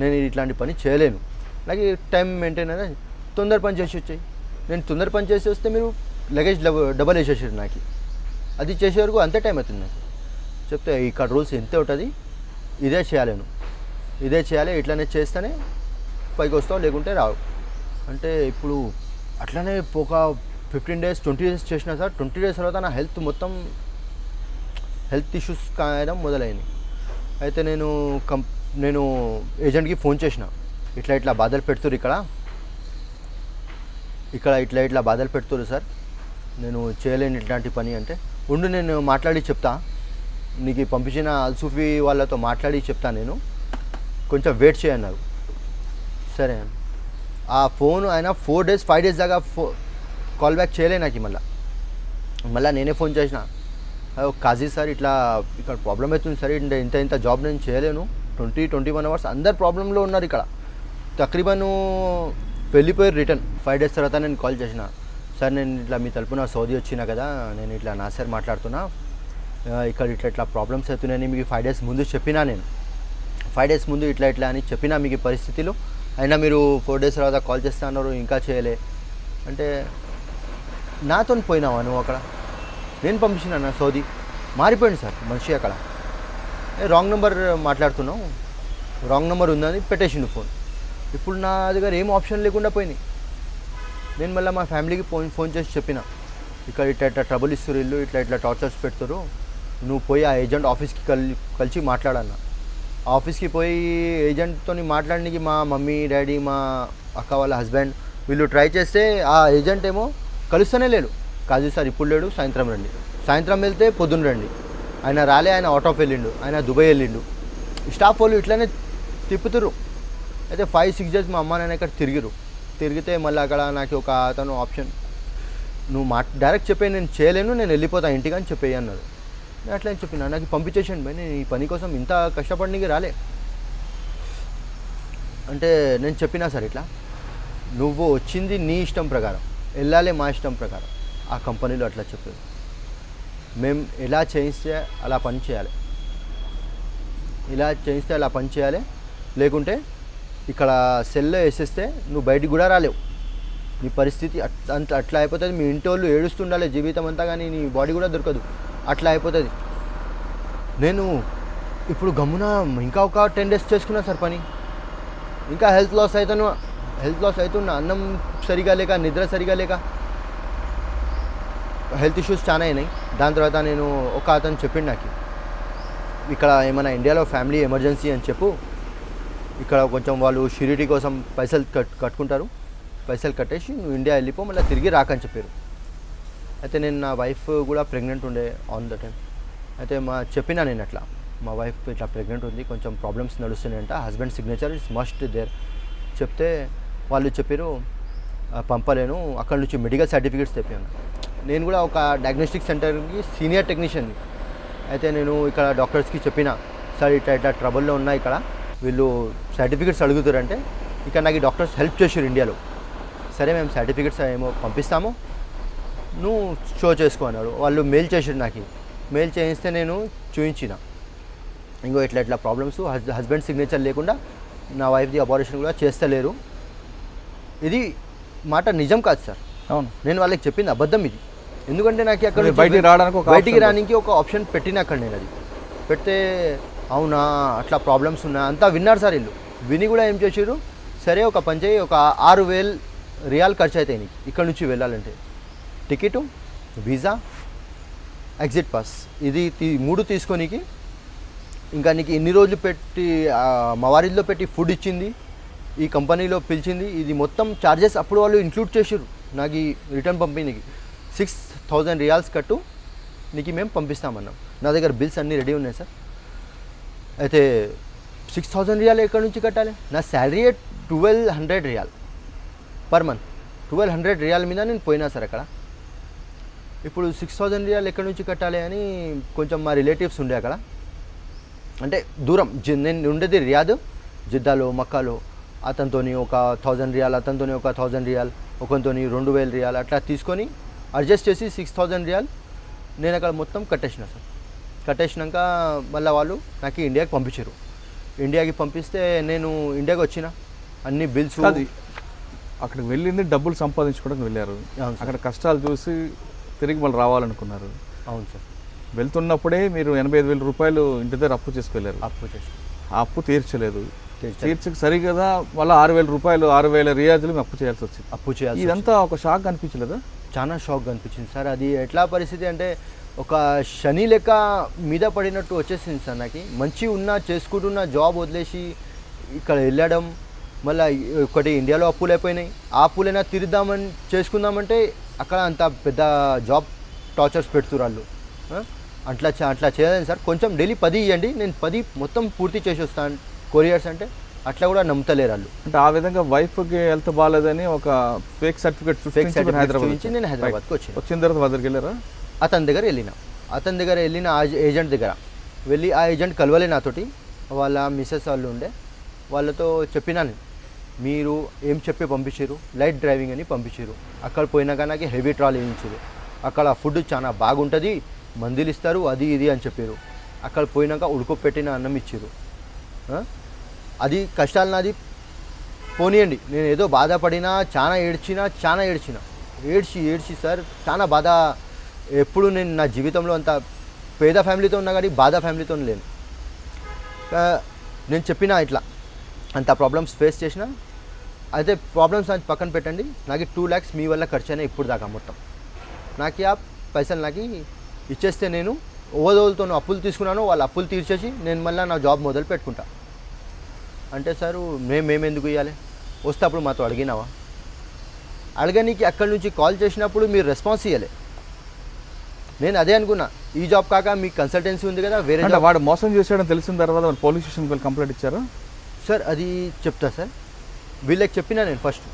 నేను ఇట్లాంటి పని చేయలేను, నాకు టైం మెయింటైన్ అనేది తొందర పని చేసి వచ్చాయి. నేను తొందర పని చేసి వస్తే మీరు లగేజ్ డబల్ వేసేసారు నాకు. అది చేసే వరకు అంతే టైం అవుతుంది నాకు. చెప్తే ఇక్కడ రూల్స్ ఇంతే ఉంటుంది, ఇదే చేయాలి, ఇట్లానే చేస్తేనే పైకి వస్తావు, లేకుంటే రావు అంటే. ఇప్పుడు అట్లనే ఒక 15 days 20 days చేసినా సార్. 20 days తర్వాత నా హెల్త్ ఇష్యూస్ కాయడం మొదలైంది. అయితే నేను ఏజెంట్కి ఫోన్ చేసిన, ఇట్లా బాధలు పెడుతురు ఇక్కడ ఇట్లా బాధలు పెడుతురు సార్, నేను చేయలేను ఇట్లాంటి పని అంటే. ఉండు నేను మాట్లాడి చెప్తా, నీకు పంపించిన అల్సూఫీ వాళ్ళతో మాట్లాడి చెప్తా, నేను కొంచెం వెయిట్ చేయన్నారు. సరే ఆ ఫోన్ ఆయన 4 days 5 days దాకా కాల్ బ్యాక్ చేయలే నాకు. మళ్ళీ నేనే ఫోన్ చేసిన, కాజీ సార్ ఇట్లా ఇక్కడ ప్రాబ్లం అవుతుంది సార్, ఇంత జాబ్ నేను చేయలేను, 20-21 hours అందరు ప్రాబ్లంలో ఉన్నారు ఇక్కడ. తక్రీబన్ వెళ్ళిపోయారు రిటర్న్. 5 days తర్వాత నేను కాల్ చేసిన, సార్ నేను ఇట్లా మీ తరపున సౌదీ వచ్చినా కదా, నేను ఇట్లా నాసర్ మాట్లాడుతున్నా, ఇక్కడ ఇట్లా ప్రాబ్లమ్స్ అవుతున్నాయని మీకు 5 days ముందు చెప్పినా. నేను 5 days ముందు ఇట్లా అని చెప్పినా మీకు పరిస్థితులు, అయినా మీరు 4 days తర్వాత కాల్ చేస్తా అన్నారు, ఇంకా చేయలే అంటే. నాతో పోయినావా నువ్వు అక్కడ? నేను పంపించిన నా సౌదీ, మారిపోయింది సార్ మనిషి అక్కడ. రాంగ్ నెంబర్ మాట్లాడుతున్నావు, రాంగ్ నెంబర్ ఉందని పెట్టేసిండు ఫోన్. ఇప్పుడు నా దగ్గర ఏం ఆప్షన్ లేకుండా పోయినాయి. నేను మళ్ళీ మా ఫ్యామిలీకి ఫోన్ చేసి చెప్పిన, ఇక్కడ ఇట్లా ట్రబుల్ ఇస్తారు, ఇల్లు ఇట్లా టార్చర్స్ పెడతారు, నువ్వు పోయి ఆ ఏజెంట్ ఆఫీస్కి కలిసి మాట్లాడన్నా. ఆఫీస్కి పోయి ఏజెంట్తో మాట్లాడడానికి మా మమ్మీ డాడీ మా అక్క వాళ్ళ హస్బెండ్ వీళ్ళు ట్రై చేస్తే ఆ ఏజెంట్ ఏమో కలుస్తూనే లేడు. కాజీ సార్ ఇప్పుడు లేడు, సాయంత్రం రండి. సాయంత్రం వెళ్తే పొద్దున్న రండి. ఆయన రాలే, ఆయన అవుట్ ఆఫ్ వెళ్ళిండు, ఆయన దుబాయ్ వెళ్ళిండు. స్టాఫ్ వాళ్ళు ఇట్లానే తిప్పుతురు. అయితే 5-6 days మా అమ్మ నాన్న ఇక్కడ తిరిగితే మళ్ళీ అక్కడ నాకు ఒక అతను ఆప్షన్, నువ్వు డైరెక్ట్ చెప్పే నేను చేయలేను, నేను వెళ్ళిపోతాను ఇంటికి అని చెప్పేయి అన్నారు. నేను అట్లా అని చెప్పిన, నాకు పంపించేసాను భయ్, నేను ఈ పని కోసం ఇంత కష్టపడడానికి రాలే అంటే. నేను చెప్పినా సార్ ఇట్లా, నువ్వు వచ్చింది నీ ఇష్టం ప్రకారం, వెళ్ళాలి మా ఇష్టం ప్రకారం. ఆ కంపెనీలో అట్లా చెప్పారు. మేము ఎలా చేయిస్తే అలా పని చేయాలి, ఇలా చేయిస్తే అలా పని చేయాలి, లేకుంటే ఇక్కడ సెల్లో వేసేస్తే నువ్వు బయటికి కూడా రాలేవు. నీ పరిస్థితి అట్లా అయిపోతుంది. మీ ఇంటి వాళ్ళు ఏడుస్తుండాలి జీవితం అంతా, కానీ నీ బాడీ కూడా దొరకదు, అట్లా అయిపోతుంది. నేను ఇప్పుడు గమ్మున ఇంకా ఒక 10 days చేసుకున్నా సార్ పని. ఇంకా హెల్త్ లాస్ అవుతున్నా. అన్నం సరిగా లేక, నిద్ర సరిగా లేక హెల్త్ ఇష్యూస్ చాలా అయినాయి. దాని తర్వాత నేను ఒక అతను చెప్పిండు నాకు, ఇక్కడ ఏమైనా ఇండియాలో ఫ్యామిలీ ఎమర్జెన్సీ అని చెప్పు, ఇక్కడ కొంచెం వాళ్ళు షూరిటీ కోసం పైసలు కట్టుకుంటారు, పైసలు కట్టేసి నువ్వు ఇండియా వెళ్ళిపో, మళ్ళీ తిరిగి రాకని చెప్పారు. అయితే నేను నా వైఫ్ కూడా ప్రెగ్నెంట్ ఉండే ఆన్ ద టైం. అయితే చెప్పినా నేను అట్లా, మా వైఫ్ ఇట్లా ప్రెగ్నెంట్ ఉంది, కొంచెం ప్రాబ్లమ్స్ నడుస్తున్నాయంట, husband signature it's must there చెప్తే వాళ్ళు చెప్పారు పంపలేను, అక్కడ నుంచి మెడికల్ సర్టిఫికేట్స్ తెప్పాను. నేను కూడా ఒక డయాగ్నోస్టిక్ సెంటర్కి సీనియర్ టెక్నీషియన్ని. అయితే నేను ఇక్కడ డాక్టర్స్కి చెప్పిన, సార్ ఇట్లా ట్రబుల్లో ఉన్నా, ఇక్కడ వీళ్ళు సర్టిఫికేట్స్ అడుగుతారంటే ఇక్కడ నాకు డాక్టర్స్ హెల్ప్ చేసారు ఇండియాలో. సరే మేము సర్టిఫికేట్స్ ఏమో పంపిస్తాము, నువ్వు షో చేసుకో అన్నాడు. వాళ్ళు మెయిల్ చేసారు నాకు. మెయిల్ చేయిస్తే నేను చూపించిన, ఇంకో ఇట్లా ప్రాబ్లమ్స్, హస్బెండ్ సిగ్నేచర్ లేకుండా నా వైఫ్ది అబార్షన్ కూడా చేస్తలేరు. ఇది మాట నిజం కాదు సార్. అవును, నేను వాళ్ళకి చెప్పింది అబద్ధం ఇది. ఎందుకంటే నాకు అక్కడ బయటికి రానికి ఒక ఆప్షన్ పెట్టిన అక్కడ నేను. అది పెడితే అవునా అట్లా ప్రాబ్లమ్స్ ఉన్నా అంతా విన్నారు సార్. వీళ్ళు విని కూడా ఏం చేసారు, సరే ఒక పని చేయి, ఒక 6,000 రియాల్ ఖర్చు అవుతాయి నీకు ఇక్కడ నుంచి వెళ్ళాలంటే. టికెటు, వీసా, ఎగ్జిట్ పాస్, ఇది 3 తీసుకోనికి. ఇంకా నీకు ఇన్ని రోజులు పెట్టి మవారిలో పెట్టి ఫుడ్ ఇచ్చింది, ఈ కంపెనీలో పిలిచింది, ఇది మొత్తం ఛార్జెస్ అప్పుడు వాళ్ళు ఇంక్లూడ్ చేసారు. నాకు ఈ రిటర్న్ పంపిణీకి 6,000 రియాల్స్ కట్టు, నీకు మేము పంపిస్తామన్నాం. నా దగ్గర బిల్స్ అన్నీ రెడీ ఉన్నాయి సార్. అయితే 6,000 రియాల్ ఎక్కడి నుంచి కట్టాలి? నా salary 1,200 riyal per month. 1,200 riyal మీద నేను పోయినా సార్ అక్కడ. ఇప్పుడు 6,000 రియాల్ ఎక్కడి నుంచి కట్టాలి అని కొంచెం మా రిలేటివ్స్ ఉండే అక్కడ, అంటే దూరం. నేను ఉండేది రియాద్, జిద్దాలో, మక్కాలో. అతనితోని ఒక 1,000 రియాల్, అతనితోని ఒక 1,000 రియాల్, ఒకరితోని 2,000 రియాల్ అట్లా తీసుకొని అడ్జస్ట్ చేసి 6,000 రియాల్ నేను అక్కడ మొత్తం కట్టేసిన సార్. కట్టేసినాక మళ్ళీ వాళ్ళు నాకు ఇండియాకి పంపించారు. ఇండియాకి పంపిస్తే నేను ఇండియాకి వచ్చిన అన్ని బిల్స్. అక్కడికి వెళ్ళింది డబ్బులు సంపాదించుకోవడానికి వెళ్ళారు, అక్కడ కష్టాలు చూసి తిరిగి మళ్ళీ రావాలనుకున్నారు. అవును సార్. వెళ్తున్నప్పుడే మీరు 85,000 రూపాయలు ఇంటి దగ్గర అప్పు చేసుకెళ్ళారు. అప్పు చేసి ఆ అప్పు తీర్చలేదు, తీర్చక సరిగదా మళ్ళీ 6,000 రూపాయలు, 6,000 రియాజులు అప్పు చేయాల్సి వచ్చింది. అప్పు చేయాలి. ఇదంతా ఒక షాక్ అనిపించలేదా? చాలా షాక్ అనిపించింది సార్. అది ఎట్లా పరిస్థితి అంటే ఒక శని లెక్క మీద పడినట్టు వచ్చేసింది సార్ నాకు. మంచి ఉన్నా చేసుకుంటున్న జాబ్ వదిలేసి ఇక్కడ వెళ్ళడం, మళ్ళీ ఒకటి ఇండియాలో అప్పులు అయిపోయినాయి, ఆ అప్పులైనా తీరుద్దామని చేసుకుందామంటే అక్కడ అంత పెద్ద జాబ్ టార్చర్స్ పెడుతున్నారు వాళ్ళు. అట్లా చేయలేదు సార్. కొంచెం డైలీ 10 ఇవ్వండి, నేను 10 మొత్తం పూర్తి చేసి వస్తాను కొరియర్స్ అంటే అట్లా కూడా నమ్ముతలేరు వాళ్ళు. అంటే ఆ విధంగా వైఫ్కి హెల్త్ బాగాలేదని ఒక ఫేక్ సర్టిఫికేట్ హైదరాబాద్ నుంచి నేను హైదరాబాద్కి వచ్చిన తర్వాత దగ్గరికి వెళ్ళారా? అతని దగ్గర వెళ్ళిన ఆ ఏజెంట్ దగ్గర వెళ్ళి, ఆ ఏజెంట్ కలవలే నాతోటి, వాళ్ళ మిస్సెస్ వాళ్ళు ఉండే, వాళ్ళతో చెప్పినాను, మీరు ఏం చెప్పి పంపించారు, లైట్ డ్రైవింగ్ అని పంపించారు. అక్కడ పోయినాక నాకు హెవీ ట్రాల్ వేయించారు. అక్కడ ఫుడ్ చాలా బాగుంటుంది, మందులు ఇస్తారు, అది ఇది అని చెప్పారు. అక్కడ పోయినాక ఉడుకోపెట్టిన అన్నం ఇచ్చారు. అది కష్టాలు నాది పోనీయండి, నేను ఏదో బాధపడినా, చాలా ఏడ్చి సార్, చాలా బాధ. ఎప్పుడు నేను నా జీవితంలో అంత పేద ఫ్యామిలీతో ఉన్నా కానీ బాధ ఫ్యామిలీతో లేను. నేను చెప్పిన ఇట్లా అంత ప్రాబ్లమ్స్ ఫేస్ చేసిన. అయితే ప్రాబ్లమ్స్ నాకు పక్కన పెట్టండి, నాకు 2 lakhs మీ వల్ల ఖర్చు అయినా ఇప్పుడు దాకా మొత్తం. నాకు ఆ పైసలు నాకు ఇచ్చేస్తే నేను ఓదోలతో అప్పులు తీసుకున్నాను, వాళ్ళ అప్పులు తీర్చేసి నేను మళ్ళీ నా జాబ్ మొదలు పెట్టుకుంటా అంటే, సారు మేము ఎందుకు ఇవ్వాలి, వస్తే అప్పుడు మాతో అడిగినావా? అడగనీకి అక్కడి నుంచి కాల్ చేసినప్పుడు మీరు రెస్పాన్స్ ఇవ్వలే. నేను అదే అనుకున్నా, ఈ జాబ్ కాక మీకు కన్సల్టెన్సీ ఉంది కదా, వేరే వాడు మోసం చేశాడని తెలిసిన తర్వాత పోలీస్ స్టేషన్కి వెళ్ళి కంప్లైంట్ ఇచ్చారా? సార్ అది చెప్తా సార్. వీళ్ళకి చెప్పినా నేను ఫస్ట్,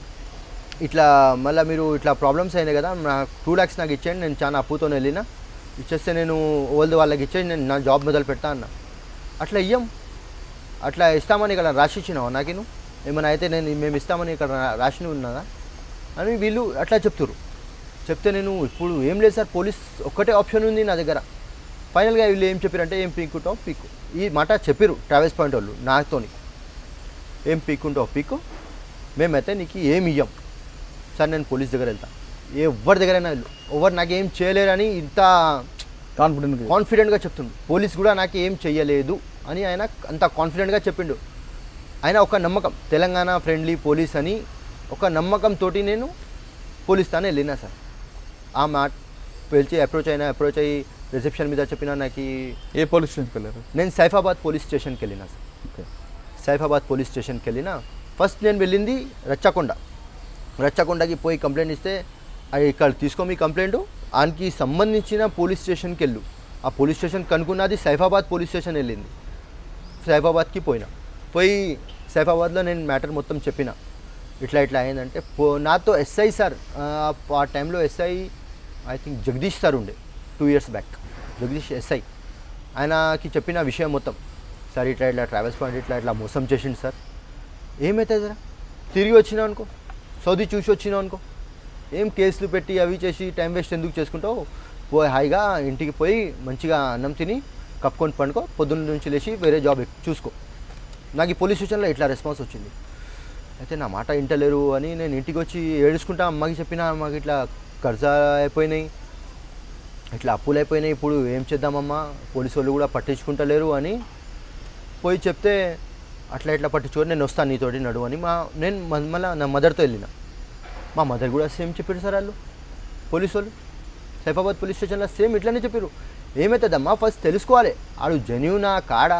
ఇట్లా మళ్ళీ మీరు ఇట్లా ప్రాబ్లమ్స్ అయినాయి కదా, నా 2 lakhs నాకు ఇచ్చేయండి, నేను చాలా అప్పుతో వెళ్ళినా, ఇచ్చేస్తే నేను వాళ్ళకి ఇచ్చేయండి, నేను నా జాబ్ మొదలు పెడతా అన్న. అట్లా ఇస్తామని ఇక్కడ రాసి ఇచ్చినావా నాకు? ఏమైనా అయితే మేము ఇస్తామని ఇక్కడ రాసి ఉన్నదా అని వీళ్ళు అట్లా చెప్తారు. చెప్తే నేను ఇప్పుడు ఏం లేదు సార్, పోలీస్ ఒక్కటే ఆప్షన్ ఉంది నా దగ్గర. ఫైనల్గా వీళ్ళు ఏం చెప్పారంటే ఏం పీక్కుంటావు పీక్కు, ఈ మాట చెప్పారు ట్రావెల్స్ పాయింట్ వాళ్ళు నాతోని. ఏం పీక్కుంటావు పీక్కు, మేమైతే నీకు ఏమి ఇయ్యం. సార్ నేను పోలీస్ దగ్గర వెళ్తాను, ఎవరి దగ్గరైనా వెళ్ళు, ఎవరు నాకేం చేయలేరని ఇంత కాన్ఫిడెంట్గా చెప్తుండు. పోలీస్ కూడా నాకు ఏం చెయ్యలేదు అని ఆయన అంత కాన్ఫిడెంట్గా చెప్పిండు. ఆయన ఒక నమ్మకం, తెలంగాణ ఫ్రెండ్లీ పోలీస్ అని ఒక నమ్మకంతో నేను పోలీస్ తానే వెళ్ళినా సార్. ఆ మాట పిలిచి అప్రోచ్ అయ్యి రిసెప్షన్ మీద చెప్పిన నాకు. ఏ పోలీస్ స్టేషన్కి వెళ్ళారు? నేను సైఫాబాద్ పోలీస్ స్టేషన్కి వెళ్ళినా సార్. ఓకే. సైఫాబాద్ పోలీస్ స్టేషన్కి వెళ్ళినా. ఫస్ట్ నేను వెళ్ళింది రచ్చకొండకి పోయి కంప్లైంట్ ఇస్తే ఇక్కడ తీసుకో మీ కంప్లైంట్, ఆయనకి సంబంధించిన పోలీస్ స్టేషన్కి వెళ్ళు. ఆ పోలీస్ స్టేషన్ కనుక్కున్నది సైఫాబాద్ పోలీస్ స్టేషన్ వెళ్ళింది. సైఫాబాద్కి పోయి సైఫాబాద్లో నేను మ్యాటర్ మొత్తం చెప్పిన. ఇట్లా అయిందంటే నాతో ఎస్ఐ సార్, ఆ టైంలో SI I think Jagadish sir ఉండే 2 years బ్యాక్, జగదీష్ ఎస్ఐ. ఆయనకి చెప్పిన విషయం మొత్తం, సార్ ఇట్లా ట్రావెల్స్ పాయింట్ ఇట్లా మోసం చేసిండు సార్. ఏమవుతుంది సార్, తిరిగి వచ్చినావు అనుకో, సౌదీ చూసి వచ్చినావు అనుకో, ఏం కేసులు పెట్టి అవి చేసి టైం వేస్ట్ ఎందుకు చేసుకుంటావు, పోయి హాయిగా ఇంటికి పోయి మంచిగా అన్నం తిని కప్పుకొని పండుకో, పొద్దున్న నుంచి లేచి వేరే జాబ్ చూసుకో. నాకు ఈ పోలీస్ స్టేషన్లో ఇట్లా రెస్పాన్స్ వచ్చింది. అయితే నా మాట వింటలేరు అని నేను ఇంటికి వచ్చి ఏడుచుకుంటా అమ్మకి చెప్పిన, మాకు ఇట్లా కర్జా అయిపోయినాయి, ఇట్లా అప్పులు అయిపోయినాయి, ఇప్పుడు ఏం చేద్దామమ్మా, పోలీసు వాళ్ళు కూడా పట్టించుకుంటలేరు అని పోయి చెప్తే, అట్లా పట్టించుకొని నేను వస్తాను నీతోటి నడు అని నేను మళ్ళీ నా మదర్తో వెళ్ళిన. మా మదర్ కూడా సేమ్ చెప్పారు సార్ వాళ్ళు, పోలీసు వాళ్ళు సైఫాబాద్ పోలీస్ స్టేషన్లో సేమ్ ఇట్లనే చెప్పారు. ఏమవుతుందమ్మా ఫస్ట్ తెలుసుకోవాలి, ఆడు జెన్యూనా కాడా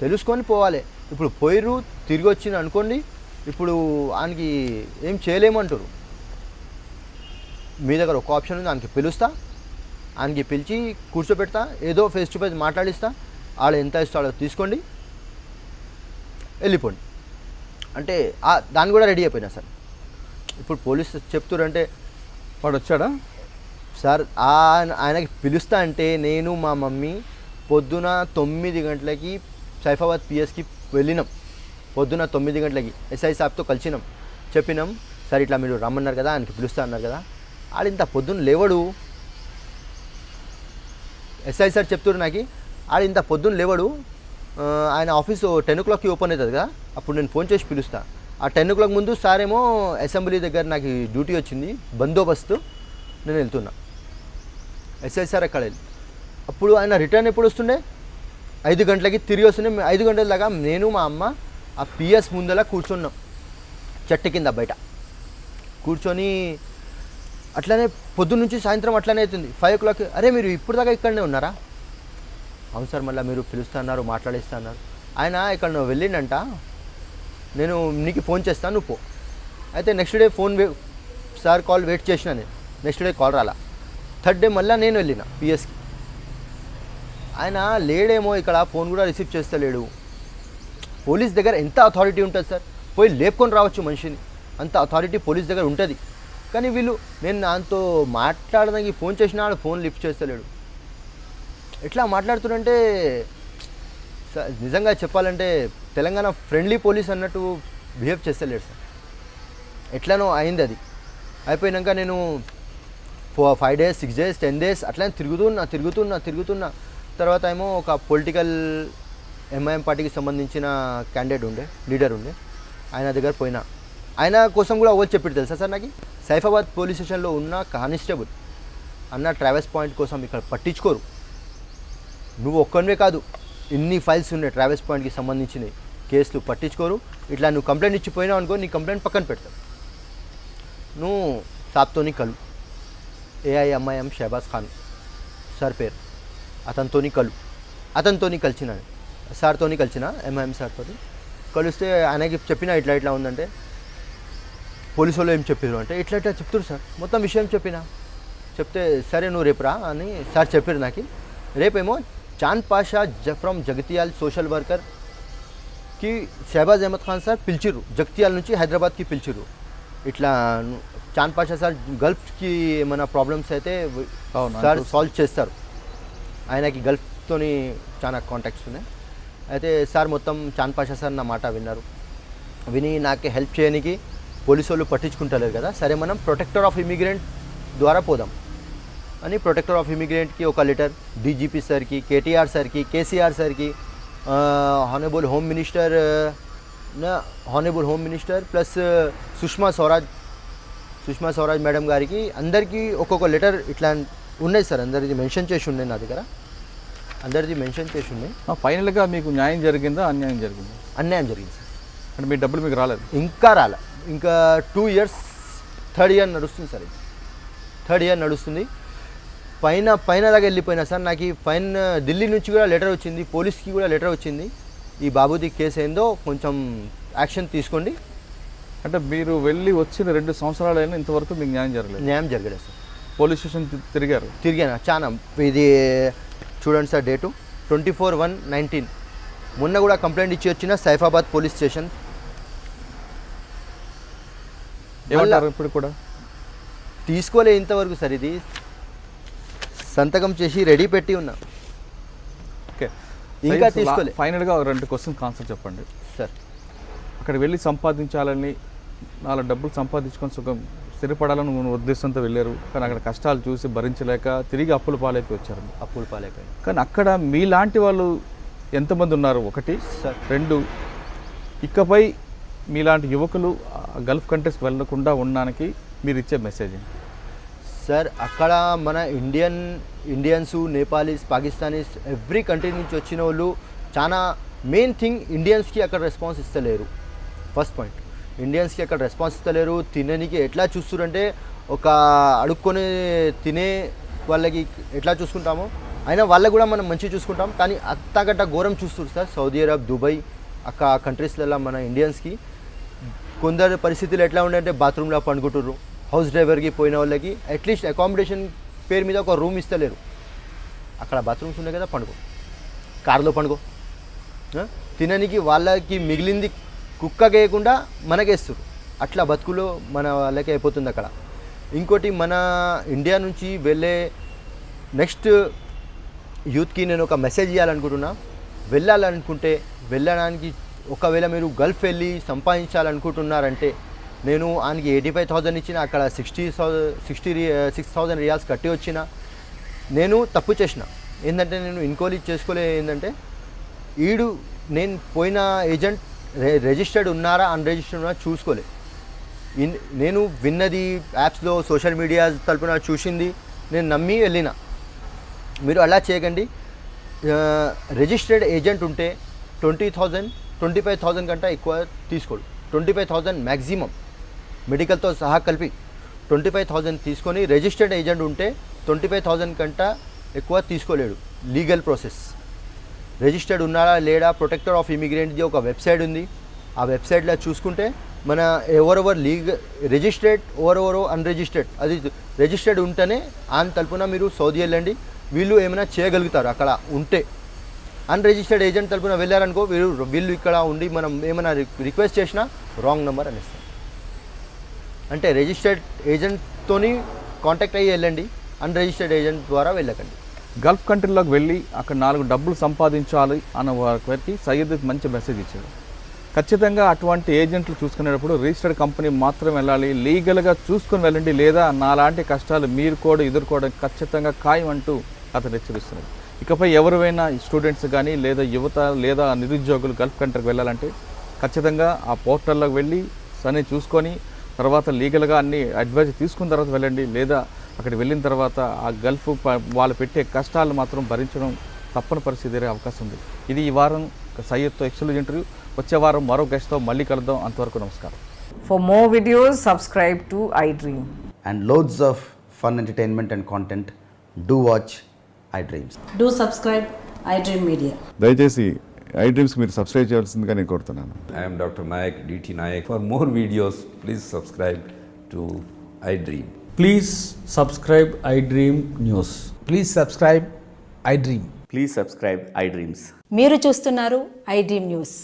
తెలుసుకొని పోవాలి. ఇప్పుడు పోయిర్రు తిరిగి వచ్చింది అనుకోండి, ఇప్పుడు ఆయనకి ఏం చేయలేమంటారు. మీ దగ్గర ఒక ఆప్షన్ ఉంది, ఆయనకి పిలుస్తా, ఆయనకి పిలిచి కూర్చోబెడతా, ఏదో ఫేస్ టు ఫేస్ మాట్లాడిస్తా, ఆడ ఎంత ఇస్తాడో తీసుకోండి వెళ్ళిపోండి అంటే దాన్ని కూడా రెడీ అయిపోయినా సార్. ఇప్పుడు పోలీసు చెప్తారంటే వాడు వచ్చాడా సార్, ఆయనకి పిలుస్తా అంటే నేను మా మమ్మీ పొద్దున 9 గంటలకి సైఫాబాద్ పిఎస్కి వెళ్ళినాం. పొద్దున 9 గంటలకి ఎస్ఐ సాబ్తో కలిసినాం, చెప్పినాం సార్ ఇట్లా మీరు రమ్మన్నారు కదా, ఆయనకి పిలుస్తా అన్నారు కదా. ఆడింత పొద్దున్న లేవడు, ఎస్ఐ సార్ చెప్తున్నారు నాకు, ఆడింత పొద్దున్న లేవడు, ఆయన ఆఫీసు 10 o'clockకి ఓపెన్ అవుతుంది కదా, అప్పుడు నేను ఫోన్ చేసి పిలుస్తా. ఆ 10 o'clock ముందు సార్ ఏమో అసెంబ్లీ దగ్గర నాకు డ్యూటీ వచ్చింది, బందోబస్తు, నేను వెళ్తున్నా. ఎస్ఐ సార్ అక్కడ వెళ్ళి అప్పుడు ఆయన రిటర్న్ ఎప్పుడు వస్తుండే 5 గంటలకి తిరిగి వస్తుండే. 5 గంటల దాకా నేను మా అమ్మ ఆ పిఎస్ ముందలా కూర్చున్నాం, చెట్టు కింద బయట కూర్చొని. అట్లనే పొద్దున్న నుంచి సాయంత్రం అట్లనే అవుతుంది. 5 o'clock, అరే మీరు ఇప్పుడు దాకా ఇక్కడనే ఉన్నారా? అవును సార్, మళ్ళీ మీరు పిలుస్తా అన్నారు, మాట్లాడిస్తా అన్నారు. ఆయన ఇక్కడ వెళ్ళిండంట, నేను నీకు ఫోన్ చేస్తాను నువ్వు పో. అయితే next day sir call wait చేసిన నేను, నెక్స్ట్ డే కాల్ రాలా. 3rd day మళ్ళీ నేను వెళ్ళిన పిఎస్కి. ఆయన లేడేమో ఇక్కడ, ఫోన్ కూడా రిసీవ్ చేస్తలేడు. పోలీస్ దగ్గర ఎంత అథారిటీ ఉంటుంది సార్, పోయి లేపుకొని రావచ్చు మనిషిని, అంత అథారిటీ పోలీస్ దగ్గర ఉంటుంది. కానీ వీళ్ళు, నేను దాంతో మాట్లాడడానికి ఫోన్ చేసినా వాడు ఫోన్ లిఫ్ట్ చేస్తలేడు. ఎట్లా మాట్లాడుతుంటే నిజంగా చెప్పాలంటే తెలంగాణ ఫ్రెండ్లీ పోలీస్ అన్నట్టు బిహేవ్ చేస్తలేడు సార్. ఎట్లనో అయింది అది. అయిపోయినాక నేను 5 days 6 days 10 days అట్లా తిరుగుతున్నా. తర్వాత ఏమో ఒక పొలిటికల్ ఎంఐఎం పార్టీకి సంబంధించిన లీడర్ ఉండే, ఆయన దగ్గర పోయినా. ఆయన కోసం కూడా ఎవరు చెప్పాడు తెలుసా సార్ నాకు, సైఫాబాద్ పోలీస్ స్టేషన్లో ఉన్న కానిస్టేబుల్ అన్న ట్రావెల్స్ పాయింట్ కోసం ఇక్కడ పట్టించుకోరు, నువ్వు ఒక్కనివే కాదు ఇన్ని ఫైల్స్ ఉన్నాయి ట్రావెల్స్ పాయింట్కి సంబంధించినవి, కేసులు పట్టించుకోరు. ఇట్లా నువ్వు కంప్లైంట్ ఇచ్చిపోయినావు అనుకో, నీ కంప్లైంట్ పక్కన పెడతావు, నువ్వు సాబ్తోని కలు, AIMIM షహబాజ్ ఖాన్ సార్ పేరు, అతనితోని కలిసిన, సార్తోని కలిసిన, MIM సార్తో కలిస్తే ఆయనకి చెప్పిన ఇట్లా ఉందంటే, పోలీసు వాళ్ళు ఏం చెప్పారు అంటే ఇట్లా చెప్తారు సార్, మొత్తం విషయం చెప్తే సరే నువ్వు రేపు రా అని సార్ చెప్పారు నాకు. రేపేమో చాంద్ పాషా ఫ్రమ్ జగిత్యాల్ సోషల్ వర్కర్కి షహబాజ్ అహ్మద్ ఖాన్ సార్ పిలిచిర్రు, జగిత్యాల నుంచి హైదరాబాద్కి పిలిచిర్రు. ఇట్లా చాంద్ పాషా సార్ గల్ఫ్కి ఏమైనా ప్రాబ్లమ్స్ అయితే సార్ సాల్వ్ చేస్తారు, ఆయనకి గల్ఫ్తోని చాలా కాంటాక్ట్స్ ఉన్నాయి. అయితే సార్ మొత్తం చాంద్ పాషా సార్ నా మాట విని నాకు హెల్ప్ చేయడానికి పోలీసు వాళ్ళు పట్టించుకుంటలేరు కదా, సరే మనం ప్రొటెక్టర్ ఆఫ్ ఇమిగ్రెంట్ ద్వారా పోదాం అని ప్రొటెక్టర్ ఆఫ్ ఇమిగ్రెంట్కి ఒక లెటర్, డీజీపీ సార్కి, కేటీఆర్ సార్కి, కేసీఆర్ సార్కి, honourable home minister plus Sushma Swaraj madam గారికి అందరికీ ఒక్కొక్క లెటర్ ఇట్లా ఉన్నాయి సార్. అందరిది మెన్షన్ చేసి ఉన్నాయి నా దగ్గర, అందరిది మెన్షన్ చేసి ఉన్నాయి. ఫైనల్గా మీకు న్యాయం జరిగిందా అన్యాయం జరిగిందా? అన్యాయం జరిగింది సార్. అంటే మీ డబ్బులు మీకు రాలేదు? ఇంకా రాలే, ఇంకా 2 years, 3rd year నడుస్తుంది సార్. ఇది 3rd year నడుస్తుంది. పైన దాకా వెళ్ళిపోయినా సార్. నాకు ఈ పైన ఢిల్లీ నుంచి కూడా లెటర్ వచ్చింది, పోలీస్కి కూడా లెటర్ వచ్చింది, ఈ బాబుది కేసు ఏందో కొంచెం యాక్షన్ తీసుకోండి. అంటే మీరు వెళ్ళి వచ్చిన 2 సంవత్సరాలైనా ఇంతవరకు మీకు న్యాయం జరగలేదు? న్యాయం జరగలేదు సార్. పోలీస్ స్టేషన్ తిరిగాను చాలా. ఇది చూడండి సార్, డేటు 24/1/19. మొన్న కూడా కంప్లైంట్ ఇచ్చి వచ్చిన సైఫాబాద్ పోలీస్ స్టేషన్. ఏమంటారు ఇప్పుడు కూడా? తీసుకోలే ఇంతవరకు సార్. ఇది సంతకం చేసి రెడీ పెట్టి ఉన్నా, ఓకే, ఇంకా తీసుకోలే. ఫైనల్గా 2 క్వశ్చన్స్ ఆన్సర్ చెప్పండి సార్. అక్కడ వెళ్ళి సంపాదించాలని, 4 డబ్బులు సంపాదించుకొని సుఖం స్థిరపడాలని ఉద్దేశంతో వెళ్ళారు, కానీ అక్కడ కష్టాలు చూసి భరించలేక తిరిగి అప్పుల పాలైపోయి వచ్చారు. కానీ అక్కడ మీలాంటి వాళ్ళు ఎంతమంది ఉన్నారు? 1 సార్. 2, ఇకపై మీలాంటి యువకులు గల్ఫ్ కంట్రీస్కి వెళ్ళకుండా ఉండడానికి మీరు ఇచ్చే మెసేజ్ సార్? అక్కడ మన Indians, Nepalese, Pakistanis, every country నుంచి వచ్చిన వాళ్ళు చాలా మెయిన్ థింగ్, ఇండియన్స్కి అక్కడ రెస్పాన్స్ ఇస్తలేరు. ఫస్ట్ పాయింట్, ఇండియన్స్కి అక్కడ రెస్పాన్స్ ఇస్తలేరు. తినడానికి ఎట్లా చూస్తున్నారంటే, ఒక అడుక్కొని తినే వాళ్ళకి ఎట్లా చూసుకుంటామో అయినా వాళ్ళకి కూడా మనం మంచిగా చూసుకుంటాం, కానీ అత్తగట్ట ఘోరం చూస్తారు సార్. సౌదీ అరబ్, దుబాయ్ అక్కడ కంట్రీస్లలో మన ఇండియన్స్కి కొందరు పరిస్థితులు ఎట్లా ఉండంటే, బాత్రూంలో పండుకుంటుర్రు. హౌస్ డ్రైవర్కి పోయిన వాళ్ళకి అట్లీస్ట్ అకామిడేషన్ పేరు మీద ఒక రూమ్ ఇస్తలేరు. అక్కడ బాత్రూమ్స్ ఉన్నాయి కదా, పండుకో, కార్లో పండుకో. తినడానికి వాళ్ళకి మిగిలింది కుక్కకేయకుండా మనకేస్తారు. అట్లా బతుకులో మన వాళ్ళకి అయిపోతుంది అక్కడ. ఇంకోటి, మన ఇండియా నుంచి వెళ్ళే నెక్స్ట్ యూత్కి నేను ఒక మెసేజ్ ఇవ్వాలనుకుంటున్నా. వెళ్ళడానికి ఒకవేళ మీరు గల్ఫ్ వెళ్ళి సంపాదించాలనుకుంటున్నారంటే, నేను ఆయనకి 85,000 ఇచ్చిన, అక్కడ 66,000 రియాల్స్ కట్టి వచ్చిన. నేను తప్పు చేసిన ఏంటంటే, నేను ఇన్క్వైరీ చేసుకోలే. ఏంటంటే నేను పోయిన ఏజెంట్ రిజిస్టర్డ్ ఉన్నారా అన్రిజిస్టర్డ్ ఉన్నారా చూసుకోలే. నేను విన్నది యాప్స్లో, సోషల్ మీడియా తరపున చూసింది నేను నమ్మి వెళ్ళిన. మీరు అలా చేయకండి. రిజిస్టర్డ్ ఏజెంట్ ఉంటే 20,000, 25,000 కంటే ఎక్కువ తీసుకోడు. 25,000 మ్యాక్సిమం, మెడికల్తో సహా కలిపి 25,000 తీసుకొని, రిజిస్టర్డ్ ఏజెంట్ ఉంటే 25,000 కంటే ఎక్కువ తీసుకోలేడు. Legal process. రిజిస్టర్డ్ ఉన్నారా లేడా, ప్రొటెక్టర్ ఆఫ్ ఇమిగ్రెంట్ది ఒక వెబ్సైట్ ఉంది. ఆ వెబ్సైట్లో చూసుకుంటే మన ఎవరెవరు రిజిస్టర్డ్, ఎవరెవరో అన్రిజిస్టర్డ్, అది రిజిస్టర్డ్ ఉంటేనే ఆయన తరపున మీరు సౌదీ వెళ్ళండి. వీళ్ళు ఏమైనా చేయగలుగుతారు అక్కడ ఉంటే. అన్రిజిస్టర్డ్ ఏజెంట్ తరపున వెళ్ళారనుకో, వీళ్ళు ఇక్కడ ఉండి మనం ఏమైనా రిక్వెస్ట్ చేసినా రాంగ్ నెంబర్ అనేస్తారు. అంటే రిజిస్టర్డ్ ఏజెంట్తోని కాంటాక్ట్ అయ్యి వెళ్ళండి, అన్రిజిస్టర్డ్ ఏజెంట్ ద్వారా వెళ్ళకండి. గల్ఫ్ కంట్రీలోకి వెళ్ళి అక్కడ 4 డబ్బులు సంపాదించాలి అన్న వారికి సయ్యద్ మంచి మెసేజ్ ఇచ్చారు. ఖచ్చితంగా అటువంటి ఏజెంట్లు చూసుకునేటప్పుడు రిజిస్టర్డ్ కంపెనీ మాత్రం వెళ్ళాలి, లీగల్గా చూసుకొని వెళ్ళండి, లేదా నాలాంటి కష్టాలు మీరు కూడా ఎదుర్కోవడం ఖచ్చితంగా ఖాయం అంటూ అతను హెచ్చరిస్తున్నారు. ఇకపై ఎవరైనా స్టూడెంట్స్ కానీ, లేదా యువత, లేదా నిరుద్యోగులు గల్ఫ్ కంట్రీకి వెళ్ళాలంటే ఖచ్చితంగా ఆ పోర్టల్లోకి వెళ్ళి సని చూసుకొని తర్వాత లీగల్గా అన్ని అడ్వైజ్ తీసుకున్న తర్వాత వెళ్ళండి. లేదా అక్కడికి వెళ్ళిన తర్వాత ఆ గల్ఫ్ వాళ్ళు పెట్టే కష్టాలు మాత్రం భరించడం తప్పని పరిస్థితి ఎదురే అవకాశం ఉంది. ఇది ఈ వారం సయ్యద్తో ఎక్స్క్లూజివ్ ఇంటర్వ్యూ. వచ్చే వారం మరో గెస్ట్తో మళ్ళీ కలుద్దాం. అంతవరకు నమస్కారం. For more videos, subscribe to iDream. And loads of fun entertainment and content, do watch iDreams. Do subscribe iDream Media. దయచేసి iDreamsకి మీరు సబ్స్క్రైబ్ చేయాల్సిందిగా నేను కోరుతున్నాను. I am Dr. Nayak, DT Nayak. For more videos, please subscribe to iDream. Please subscribe iDream News. Please subscribe iDream. Please subscribe iDreams. మీరు చూస్తున్నారు iDream News.